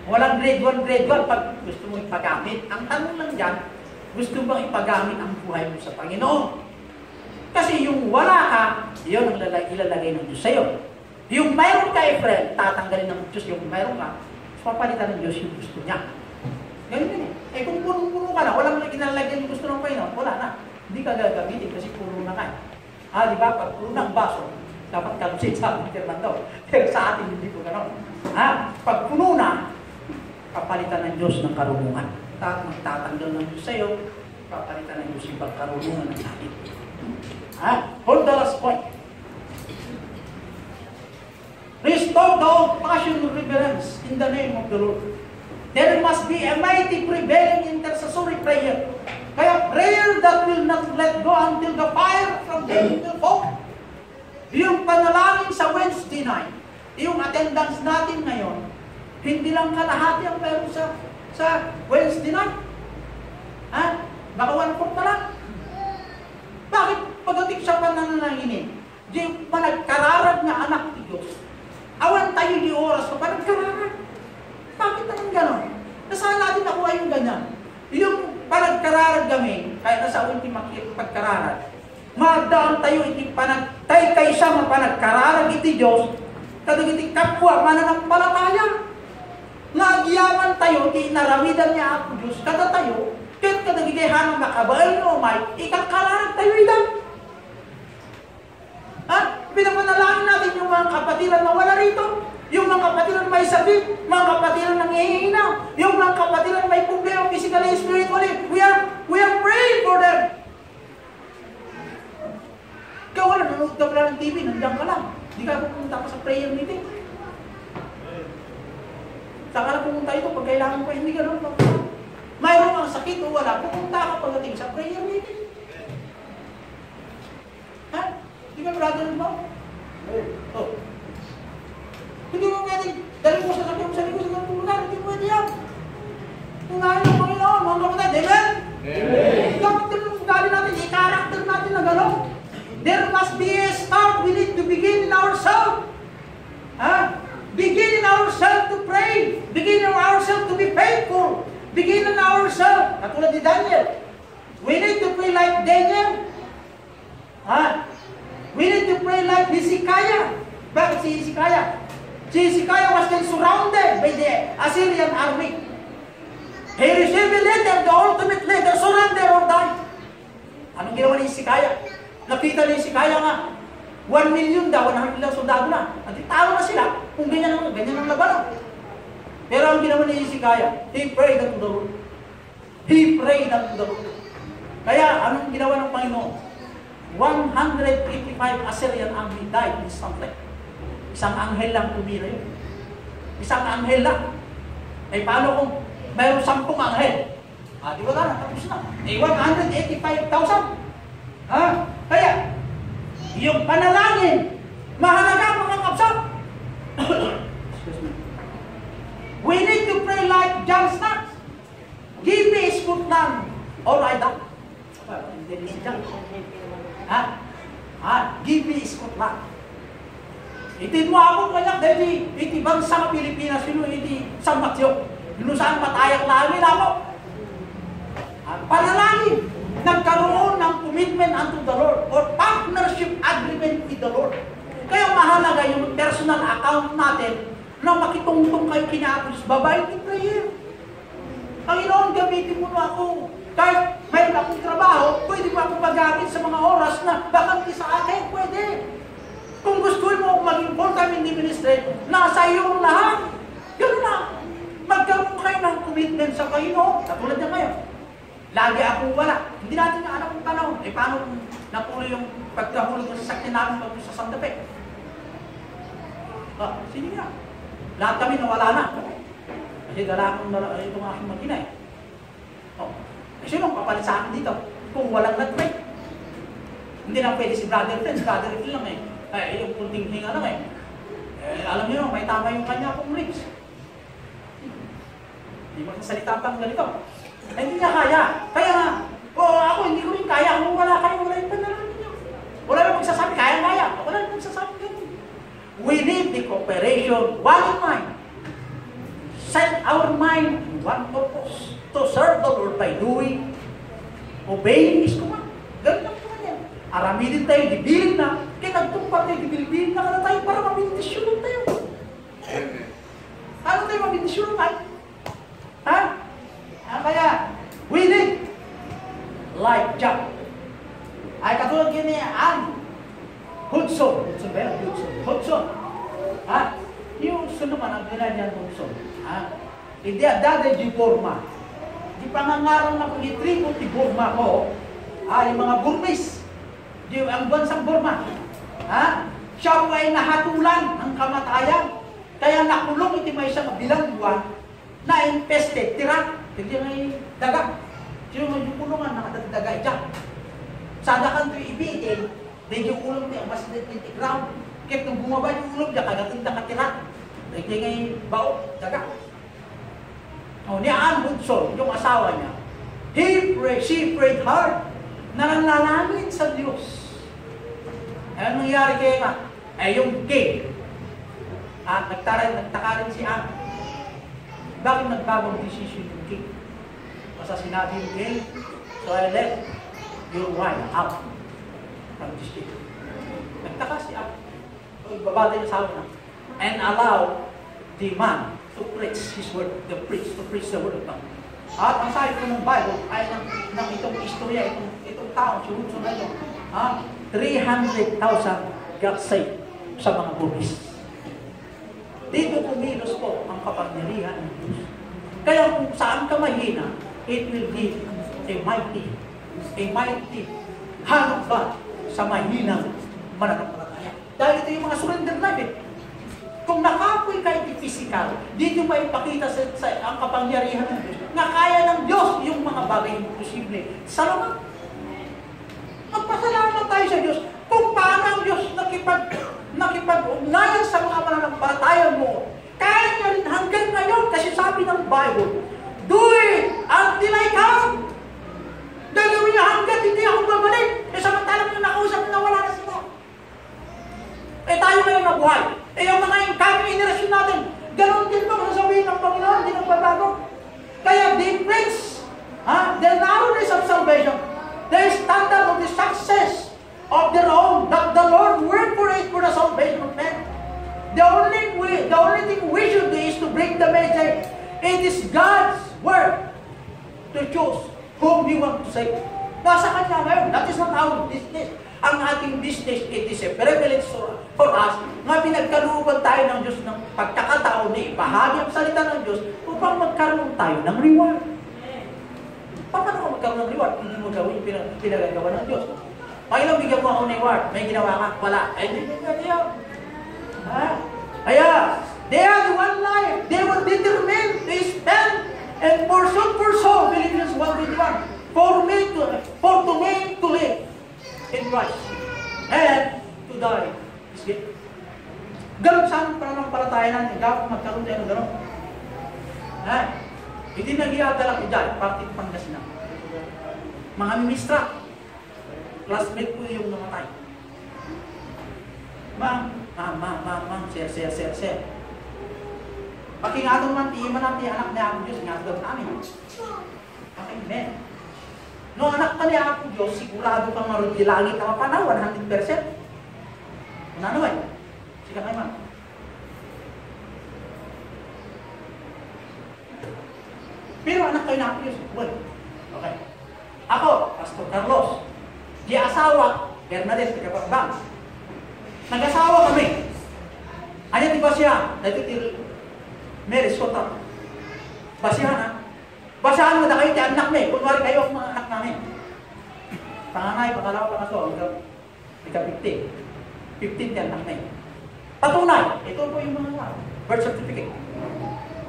Walang grade 1 pag gusto mo ipagamit. Ang tanong lang dyan, gusto bang ipagamit ang buhay mo sa Panginoon? Kasi yung wala ka, yun ang ilalagay ng Diyos sa'yo. Yung mayroon ka, friend, tatanggalin ng Diyos yung mayroon ka, papalitan ng Diyos yung gusto niya. Ganun din eh. Kung puno-puno ka na, walang ginalagyan yung gusto ng Panginoon, wala na. Hindi ka gagamitin kasi puno na ka. Di ba? Pag puno ng baso, dapat kalusin sa ating Fernando. Pero sa atin, hindi po gano'n. Pag puno na, papalitan ng Diyos ng karunungan. Magtatanggal ng Diyos sa'yo, papalitan ng Diyos yung pagkarunungan ng atin. Hold the last point. Restore the old passion of reverence in the name of the Lord. There must be a mighty prevailing intercessory prayer. Kaya prayer that will not let go until the fire from heaven will fall. Yung panalangin sa Wednesday night, yung attendance natin ngayon, hindi lang kalahati ang meron sa Wednesday night. Baka 1/4 na lang. Bakit pagdating sa pananalangin, di managkararag na anak ni Diyos? Awan tayo di oras pa panagkararag. Bakit naman gano'n? Nasaan natin nakuha yung ganyan? Yung panagkararag kami, kahit nasa ultima pagkararag, madaan tayo iti panagtay kaysa mapanagkararag iti Diyos, kadag iti kapwa mananampalataya. Nagyaman tayo, iti naramidan niya ako Diyos, kada tayo, kahit kadag iti hanang makabaal no, may ikakararag tayo idan. Pinapanalangin natin yung mga kapatiran na wala rito, yung mga kapatiran may sakit, mga kapatiran na ngihina, yung mga kapatiran may problema physically, spiritually. We are praying for them. Ikaw wala, nanonood ka pala ng TV, nandiyan ka lang. Hindi ka pupunta pa sa prayer meeting. Saka na pumunta ito pag kailangan ko, hindi ka doon. Mayroon ang sakit o wala, pupunta ka pagdating sa prayer meeting. Di ba, brother mo? Hindi mo pwedeng dali mo sa sakit mo sa likod sa ganitong lugar. Hindi pwede yan. Kung ngayon ng Panginoon, mga kapatid, amen? Amen! Dapat din yung ugali natin, i-character natin na gano'n. There must be a start. We need to begin in ourselves. Begin in ourselves to pray. Begin in ourselves to be faithful. Begin in ourselves. Katulad ni Daniel. We need to pray like Daniel. We need to pray like Hezekiah. Bakit si Hezekiah? Si Hezekiah was then surrounded by the Assyrian army. He received a letter, the ultimate letter, surrender or die. Anong ginawa ni Hezekiah? Nakita ni Hezekiah nga, 1 million daw, 100 lang soldado na. At talo na sila kung ganyan ang labanan. Pero ang ginawa ni Hezekiah, he prayed unto the Lord. He prayed unto the Lord. Kaya, anong ginawa ng Panginoon? 185 Assyrian army died instantly. Isang anghel lang tumira yun. Isang anghel lang. Paano kung mayroong 10 anghel? Di ba na? Tapos na. 185,000. Kaya, yung panalangin, mahalaga mga kapsat. Excuse me. We need to pray like John Starks. Give me Scotland or I die. Hindi si John. Give me Scotland. Itin mo ako kanya, dahil iti bangsa ng Pilipinas, iti San Mateo. Saan patayak namin ako. Panalangin, nagkaroon ng commitment unto the Lord or partnership agreement with the Lord. Kaya mahalaga yung personal account natin na makitungtong kayo kinaapos, babae in prayer. Panginoon, gamitin mo na ako. Kahit mayroon akong trabaho, pwede mo akong magamit sa mga oras na bakanti sa akin, pwede. Kung gusto mo maging full-time in the ministry, nasa iyo lahat. Ganoon na. Magkaroon kayo ng commitment sa Panginoon. Katulad niya ngayon. Lagi akong wala. Hindi natin na alam kung panahon. Paano kung napulo yung pagkahulog ng sasakyan namin pag sa Santa Fe? Sige na. Lahat kami nawala na. Kasi dala akong itong aking makina eh. Sino papalit sa akin dito? Kung walang nag-break. Hindi na pwede si Brother Phil. Si Brother Phil lang eh. Yung kunting hinga lang eh. Alam niyo, may tama yung kanya akong ribs. Hindi magsasalita pang ganito. Hindi niya kaya. Kaya nga, ako hindi ko rin kaya. Kung wala kayo, wala yung panalangin niyo. Wala yung magsasabi, kaya. Wala yung magsasabi ganun. We need the cooperation, one in mind. Set our mind in one purpose, to serve the Lord by doing, obeying His command. Ganun lang naman yan. Arami din tayo, dibilin na. Kaya nagtumpa tayo, dibilin na ka tayo para mabindisyon tayo. Ano tayo mabindisyon tayo? Ha? Kaya, we need, like Jack. Ay katulad gini, Hudson. Hudson ba yan? Hudson. Ha? Yung Hudson naman, ang ginanyan Hudson. Ha? Hindi adada di Burma. Di pangangaral na kung itribo di Burma ko, yung mga Burmese. Di ang bansang Burma. Ha? Siya po ay nahatulan ng kamatayan. Kaya nakulong iti may isang bilang buwan na infested, tirak. Hindi may daga. Sino mo yung kulungan, nakadagdaga dyan. Sada kan ito ibitin, dahil yung ulong niya, mas dito ground. Kaya nung bumaba yung ulong niya, kagating nakatira. Dahil ngay bao, daga. O, ni Ann Hudson, yung asawa niya, she prayed hard, nananalangin sa Diyos. Ano nangyari kaya nga? Yung king, nagtaka rin si Ann. Bakit nagbagong decision yung king? Basta sinabi yung king, so I left your wife out from this city. Nagtaka si Ann. Babada yung sabi na. And allow the man to preach his word, to preach the word of God. At ang sabi ko ng Bible ay ng itong istorya, itong tao, si Hudson na yun, 300,000 got saved sa mga Burmese. Dito kumilos po ang kapangyarihan ng Diyos. Kaya kung saan ka mahina, it will be a mighty hand of God sa mahinang mananampalataya. Dahil ito yung mga surrender life. Kung nakapoy ka iti physical, dito pa ipakita sa ang kapangyarihan ng Diyos na kaya ng Diyos yung mga bagay imposible. Salamat. Magpasalamat tayo sa Diyos kung paano ang Diyos nakipag-ugnayan sa mga mananampalataya mo. Kaya niya rin hanggang ngayon kasi sabi ng Bible, do it until I come. Gagawin niya hanggang hindi ako babalik. Samantalang yung nakausap na wala na sila. Tayo ngayon nabuhay. Yung mga incoming generation natin, ganon din ba sasabihin ng Panginoon, hindi nagbabago. Kaya they preach the narrowness of salvation, the standard of the success of their own, that the Lord work for it for the salvation of men. The only thing we should do is to bring the message. It is God's work to choose whom He wants to save. Nasa Kanya ngayon. That is not our business. Ang ating business, it is a privilege for us na pinagkalooban tayo ng Diyos ng pagkakataon na ibahagi ang salita ng Diyos upang magkaroon tayo ng reward. Paano ka magkaroon ng reward? Hindi mo gawin pinagagawa ng Diyos. Panginoon, bigyan mo ako ng reward. May ginawa ka, wala. Hindi niya. Kaya, they had one life. They were determined to spend and pursue for soul. Philippians 1:21. For to me to live in Christ and to die is gain. Ganun saan pananampalataya natin. Gawin magkaroon tayo ng ganun. Hindi nag-iadala ko dyan. Parting Pangasinan. Mga ministra. Classmate ko yung namatay. Ma'am, sir. Pakingatong man, tiiman natin anak niya akong Diyos. Ingatong namin. Okay, amen. No anak ka niya akong Diyos, sigurado kang maroon di langit na mapanaw, 100%. Ano naman? Sige kayo man. Pero anak kayo na akong Diyos. Well, okay. Ako, Pastor Carlos, di asawa, Bernadette, Pagkapakbang. Nag-asawa kami. Ano di ba siya? Nagtitil, Mary Scott. Basihan ha? Basahan mo na kayo, anak na kunwari kayo ang mga anak namin. Panganay, pangalawa, pangaso, ika-15. 15 yan, anak na patunay, ito po yung mga birth certificate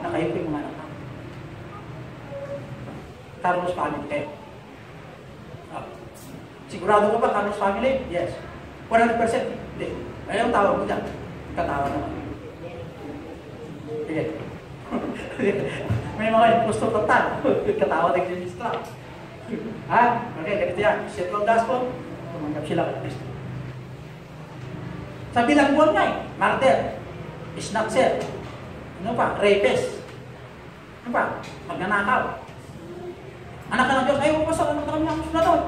na kayo po yung mga anak namin. Carlos family kayo. Sigurado ka ba, Carlos family? Yes. 100%? Hindi. Ayun, tawag mo dyan. Katawa naman. Sige. May mga imposto total. Katawa na yung Okay, ganito yan. Set ng gospel, tumanggap sila kay Kristo. Sa bilangguan nga murder, snatcher, ano pa, rapist, ano pa, magnanakaw. Anak ka ng Diyos, ayaw mo pa sa anak kami ng sunod.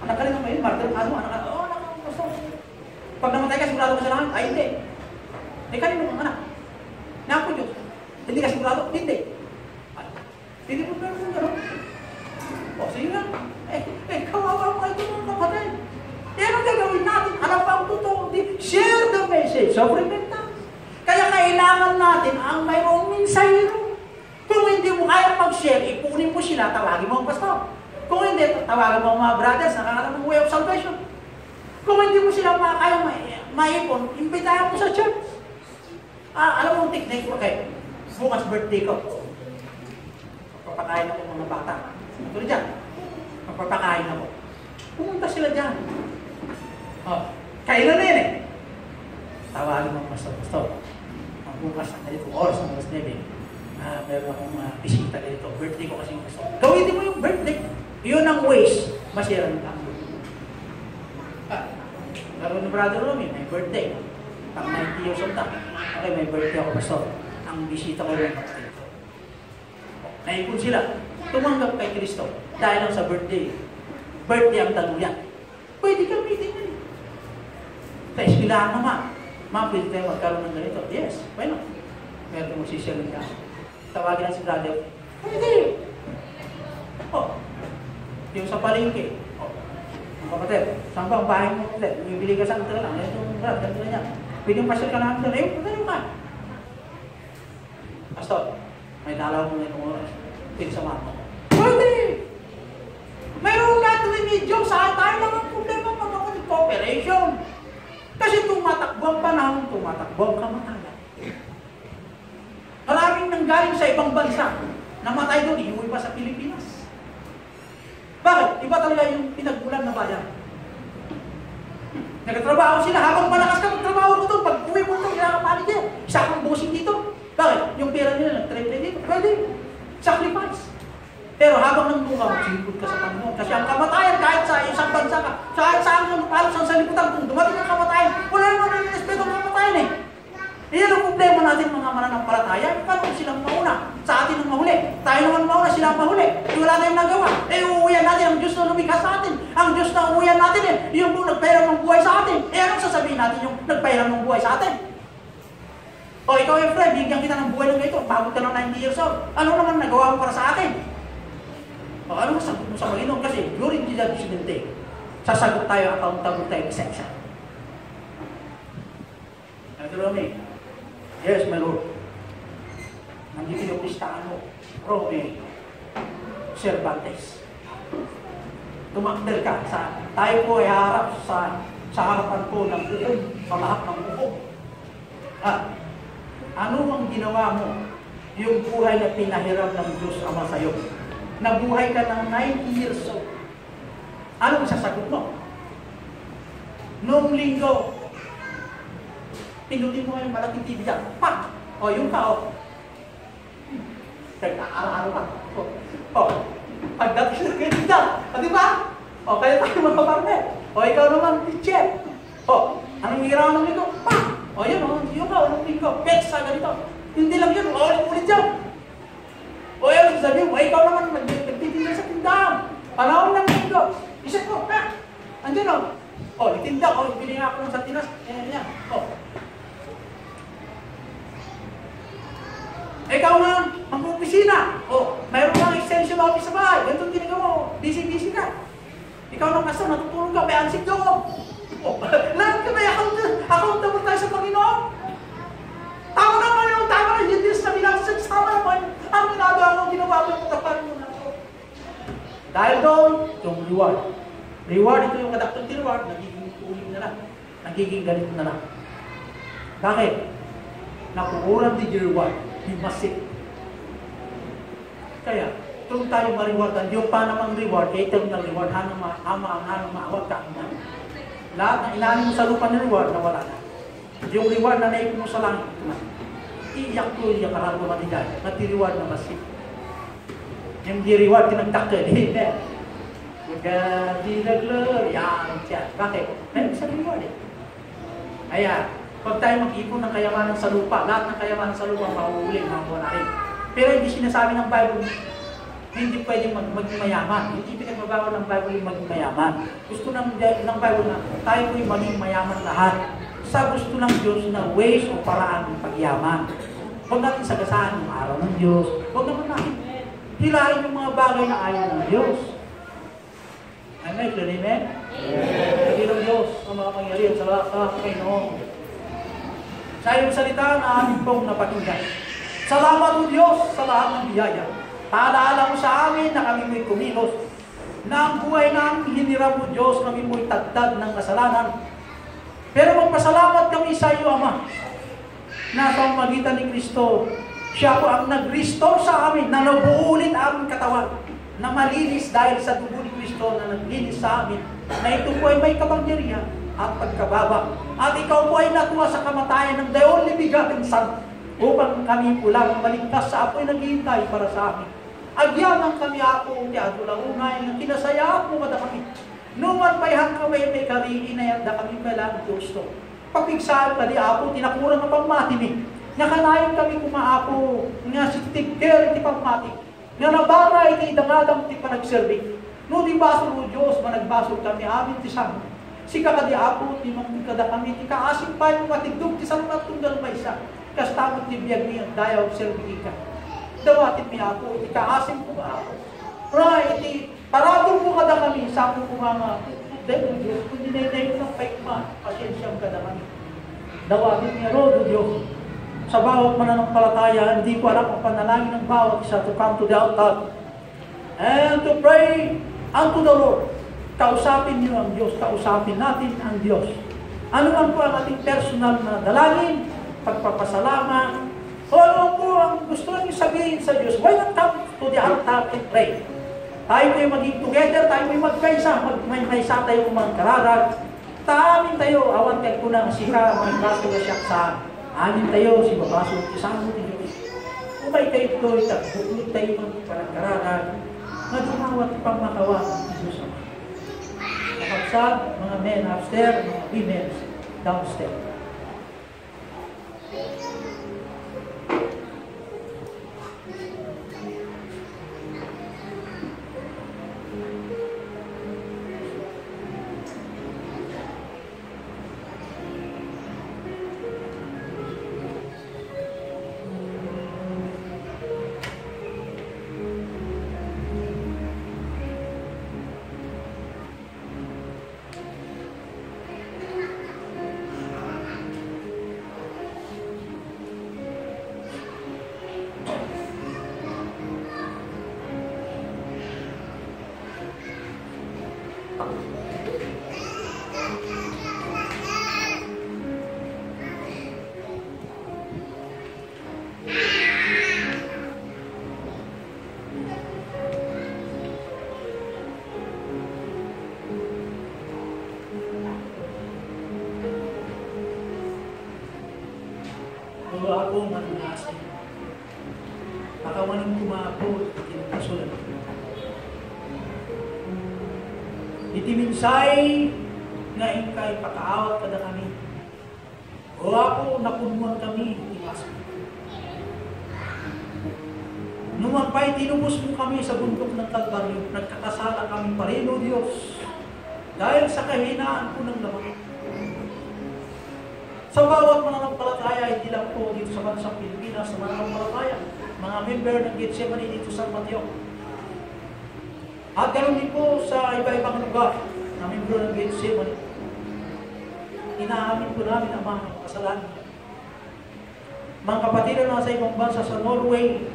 Anak ka rin naman yun, murder, anak ka ng gusto. Pag namatay ka, sigurado ka sa langit, ay hindi. Ay kanino ang anak? Naku Diyos, hindi ka sigurado, hindi. Hindi mo gano'n. O sige nga, kawawa mo kayo mga kapatid. Yan ang gagawin natin, alam pa ang totoo, share the message of repentance. Kaya kailangan natin ang mayroong mensahero. Kung hindi mo kaya mag-share, ipunin mo sila, tawagin mo ang pastor. Kung hindi, tawagin mo ang mga brothers, nakakaroon ng way of salvation. Kung hindi mo sila makakaya maipon, imbitahan mo sa church. Alam mo ang technique, okay, bukas birthday ko. Magpapakain ako ng mga bata. Ito dyan, magpapakain ako. Pumunta sila dyan. Kailan na yun eh. Tawagin mo ang pastor. Ang bukas na ganito, oras ng alas 9. Meron akong bisita ganito. Birthday ko kasi yung gusto. Gawin mo yung birthday. Yun ang ways. Masira ng tao. Karoon ni Brother Romy, may birthday. Pang 90 years old na. Okay, may birthday ako, pastor. Ang bisita ko rin ako dito. Naipon sila. Tumanggap kay Kristo. Dahil lang sa birthday. Birthday ang taluyan. Pwede kang meeting na rin. Sa eskilahan naman. Ma'am, pwede tayo magkaroon ng ganito. Yes, why not? Meron kang magsisyarin ka. Tawagin lang si brother. Pwede. Yung sa palengke. Ang kapatid, saan ba ang bahay mo? Bibili ka sa antara lang. Itong brad, ganito na niya. Pwede yung pasyal ka na antara. Pwede ka. Pastor, may dalaw mo na itong oras. Pwede sa mga mo. Pwede! Mayroon lahat remedyo sa tayo lang ang problema magkakalit cooperation. Kasi tumatakbo ang panahon, tumatakbo ang kamatayan. Maraming nanggaling sa ibang bansa. Namatay doon, iuwi pa sa Pilipinas. Bakit? Iba talaga yung pinagbulan na bayan. Nagtrabaho sila, habang malakas ka magtrabaho mo doon, pag uwi mo doon, kinakapalit yan. Isa kang bossing dito. Bakit? Yung pera nila, nag-trade dito. Pwede. Sacrifice. Pero habang nangbuka, magsipod ka sa Panginoon. Kasi ang kamatayan, kahit sa isang bansa ka, kahit saan ka palos sa liputan, kung dumating ang kamatayan, wala naman ang respeto ng kamatayan eh. Iyan ang problema natin mga mananampalataya. Paano silang mauna? Sa atin ang mahuli. Tayo naman mauna, sila ang mahuli. Wala tayong nagawa. Uuwihan natin ang Diyos na lumikha sa atin. Ang Diyos na uuwihan natin eh. Yung po nagpahiram ng buhay sa atin. Anong sasabihin natin yung nagpahiram ng buhay sa atin? O ikaw yung friend, bigyan kita ng buhay ng ito. Bago ka ng 90 years old. Ano naman nagawa mo para sa atin? O ano masagot mo sa Panginoon? Kasi during the judgment day, sasagot tayo, accountable tayo sa isa. Nagkaroon yes, my Lord. Nandito yung listahan mo. Rome Cervantes. Tumakdal ka. Tayo po ay harap sa harapan po ng buong, sa lahat ng buong. Ano ang ginawa mo? Yung buhay na pinahiram ng Diyos Ama sa'yo. Nabuhay ka ng 90 years old. Anong sasagot mo? Noong linggo, pinutin mo yung malaking TV dyan. Pa! O, yung tao. Nagkakaaraw ka. O, pagdating na kayo dyan. Di ba? O, kaya tayo magpaparme. O, ikaw naman, teacher. O, anong hiraw ng linggo? Pa! O, yun o, yung tao ng linggo. Pesa, ganito. Hindi lang yun, ulit-ulit dyan. O, yun, sabihin mo, ikaw naman, nagtitinda sa tindahan. Panahon ng linggo. Isip ko, ha? Andiyan o. O, itinda ko, bili nga ako ng Santinas. Yan. O. Ikaw na, mag-opisina. O, mayroon kang extension office sa bahay. Ganito ginagawa mo. Busy ka. Ikaw na pastor, natutulog ka, may ansig doon. O, lahat ka may accountable tayo sa Panginoon. Tama naman yung tama na yung Diyos na binasa sa tama naman. Ang ginagawa mo, ginawa mo yung katapan mo na ako. Dahil doon, yung reward. Reward, ito yung kadaktong reward, nagiging uling na lang. Nagiging ganito na lang. Bakit? Nakukuran din yung reward. Yung masik. Kaya, kung tayo ma-rewardan, yung pa namang reward, eternal reward, hanang maawag ka. Lahat na ilalim mo sa lupa ng reward, nawala na. Yung reward na naipin mo sa langit, iiyak ko yung karang matigay, nati-reward na masik. Yung di-reward, tinagtakto, amen. God be the glory. Yan siya. Bakit? Meron sa reward eh. Kaya, pag tayo mag-ipon ng kayamanan sa lupa, lahat ng kayamanan sa lupa mahuhuli, makuha natin. Pero hindi sinasabi ng Bible, hindi pwedeng maging mayaman. Hindi pinagbabawal ng Bible yung maging mayaman. Gusto ng Bible na tayo po'y maging mayaman lahat. Sa gusto ng Diyos na ways o paraan ng pagyaman. Huwag natin sagasaan yung araw ng Diyos. Huwag naman natin hilahin yung mga bagay na ayaw ng Diyos. Amen? Amen? Hindi ng Diyos ang mga pangyarihan sa Panginoon. Sa iyong salita na amin pong napakinggan. Salamat o Diyos sa lahat ng biyaya. Paalaala mo sa amin na kami mo'y kumilos. Na ang buhay namin hiniram mo Diyos, kami mo'y tagtad ng kasalanan. Pero magpasalamat kami sa iyo, Ama, na sa magitan ni Kristo, siya po ang nag-restore sa amin, na nabuo ulit aming katawan, na malinis dahil sa dugo ni Kristo na naglinis sa amin, na ito po ay may kapangyarihan at pagkababa. At ikaw po ay natuwa sa kamatayan ng the only begotten Son, upang kami po lang maligtas sa apoy naghihintay para sa amin. Agyaman kami ako, ti adulaunay, na kinasaya mo kada kami. Numan payhan kami may karili na yanda kami palang gusto. Papigsaan pa di apo, tinakurang na pagmatimi. Nakanayon kami kumaapo, nga si tigker, ti pagmati. Nga nabara, iti dangadang ti panagserbi. No di basol o Diyos, managbasol kami amin ti sama. Si kakadi apo, ti magkada kami, ti kaasing pa yung matigdog, ti salumat tunggal pa isa. Kastamot ti biyag niya, dayaw serbi ka. Dawatit mi apo, ti kaasing po apo. Right, iti parabol mo kada kami, sapo ko nga dahil Diyos, kung dinay ko ng paikma, pasyensya kada kami. Dawatin niya, Rodo Diyos, sa bawat mananampalataya, hindi ko alam ang panalangin ng bawat isa to come to the altar and to pray unto the Lord. Kausapin niyo ang Diyos, kausapin natin ang Diyos. Ano man po ang ating personal na dalangin, pagpapasalamat, o ano po ang gusto natin sabihin sa Diyos, why not come to the altar and pray? Tayo may maging together, tayo may magkaisa, may-isa tayo magkararag. Taamin tayo, awan kayo ko ng sika, may baso na siya sa amin tayo, si babaso, isang mo tayo. Umay kayo ito, itakbuklit tayo magkararag, na dumawat pang makawa ng Diyos Ama. Nakagsag, mga men upstairs, mga women downstairs. Ako manunasi. Pakawanin kumapot, kinukasulan. Itiminsay nga ikay pakaawat kada kami. O ako napunuan kami, iwas mo. Numan pa'y tinubos mo kami sa bundok ng Kalbaryo, nagkakasala kami pa rin, O Diyos, dahil sa kahinaan ko ng lamang. Sa bawat mananampalataya, hindi lang po dito sa bansang Pilipinas, sa mananampalataya, mga member ng Gethsemane dito sa Mateo. At ganoon din po sa iba-ibang lugar na member ng Gethsemane. Inaamin po namin ang mga kasalanan. Mga kapatid na sa ibang bansa sa Norway,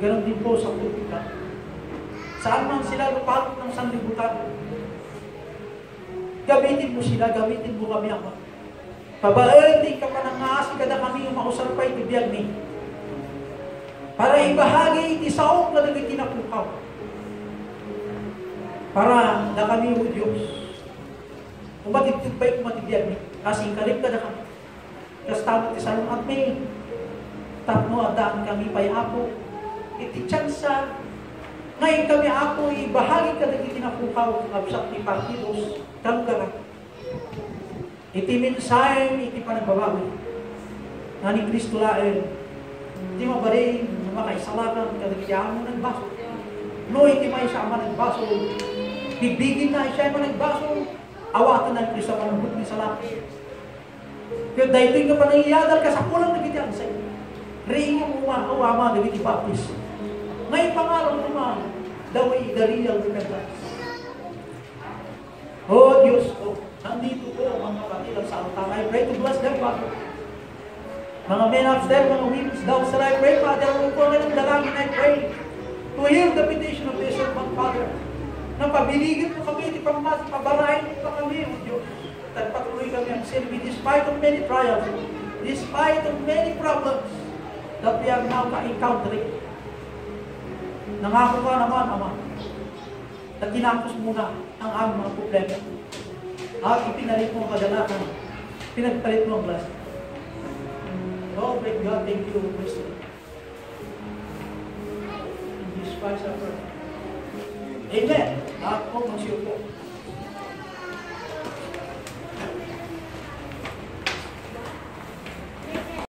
ganoon din po sa Turkika. Saan man sila lupalot ng sanlibutan, gamitin mo sila, gamitin mo kami ang pabaalitin ka pa ng maasi kada kami yung mausap pa itibiyag ni. Para ibahagi iti saong na naging kinapukaw. Para na kami o Diyos. Umatitid pa yung matibiyag ni. Kasing kalip kada kami. Kastamot isalong at may tapno at daan kami pa'y apo. Iti tsansa. Ngayon kami apo, ibahagi ka naging kinapukaw. Absak ni partidos. Kalugaran. iti mensahe, iti panagbabawi. Nga ni Kristo lain, iti mabaring, makaisalakan, kadagyan mo nagbaso. No, iti may siya man nagbaso. Bibigin na siya man nagbaso. Awatan na Kristo manubot ni salaki. Pero dahil ito ka panayadal ka sa kulang na gitiyan sa iyo. Ring yung umama na giti baptist. Ngay pangalan naman, the way, the real repentance. Oh Diyos ko, nandito po ang mga kapatilan sa altar. I pray to bless them, Father. Mga men upstairs, mga women downstairs, I pray, Father, kung ko ng dalangin, I pray to hear the petition of this servant, Father. Na pabiligin mo kami, pabarahin mo pa kami, O Diyos. Patuloy kami ang silbi, despite of many trials, despite of many problems that we are now encountering. Nangako ka naman, Ama, na tinapos muna ang aming mga problema. At ipinalit mo ang kadalakan, pinagpalit mo ang blessing. Oh, great God, thank you, Kristo. In this Christ our prayer. Amen. At po, magsiyo po.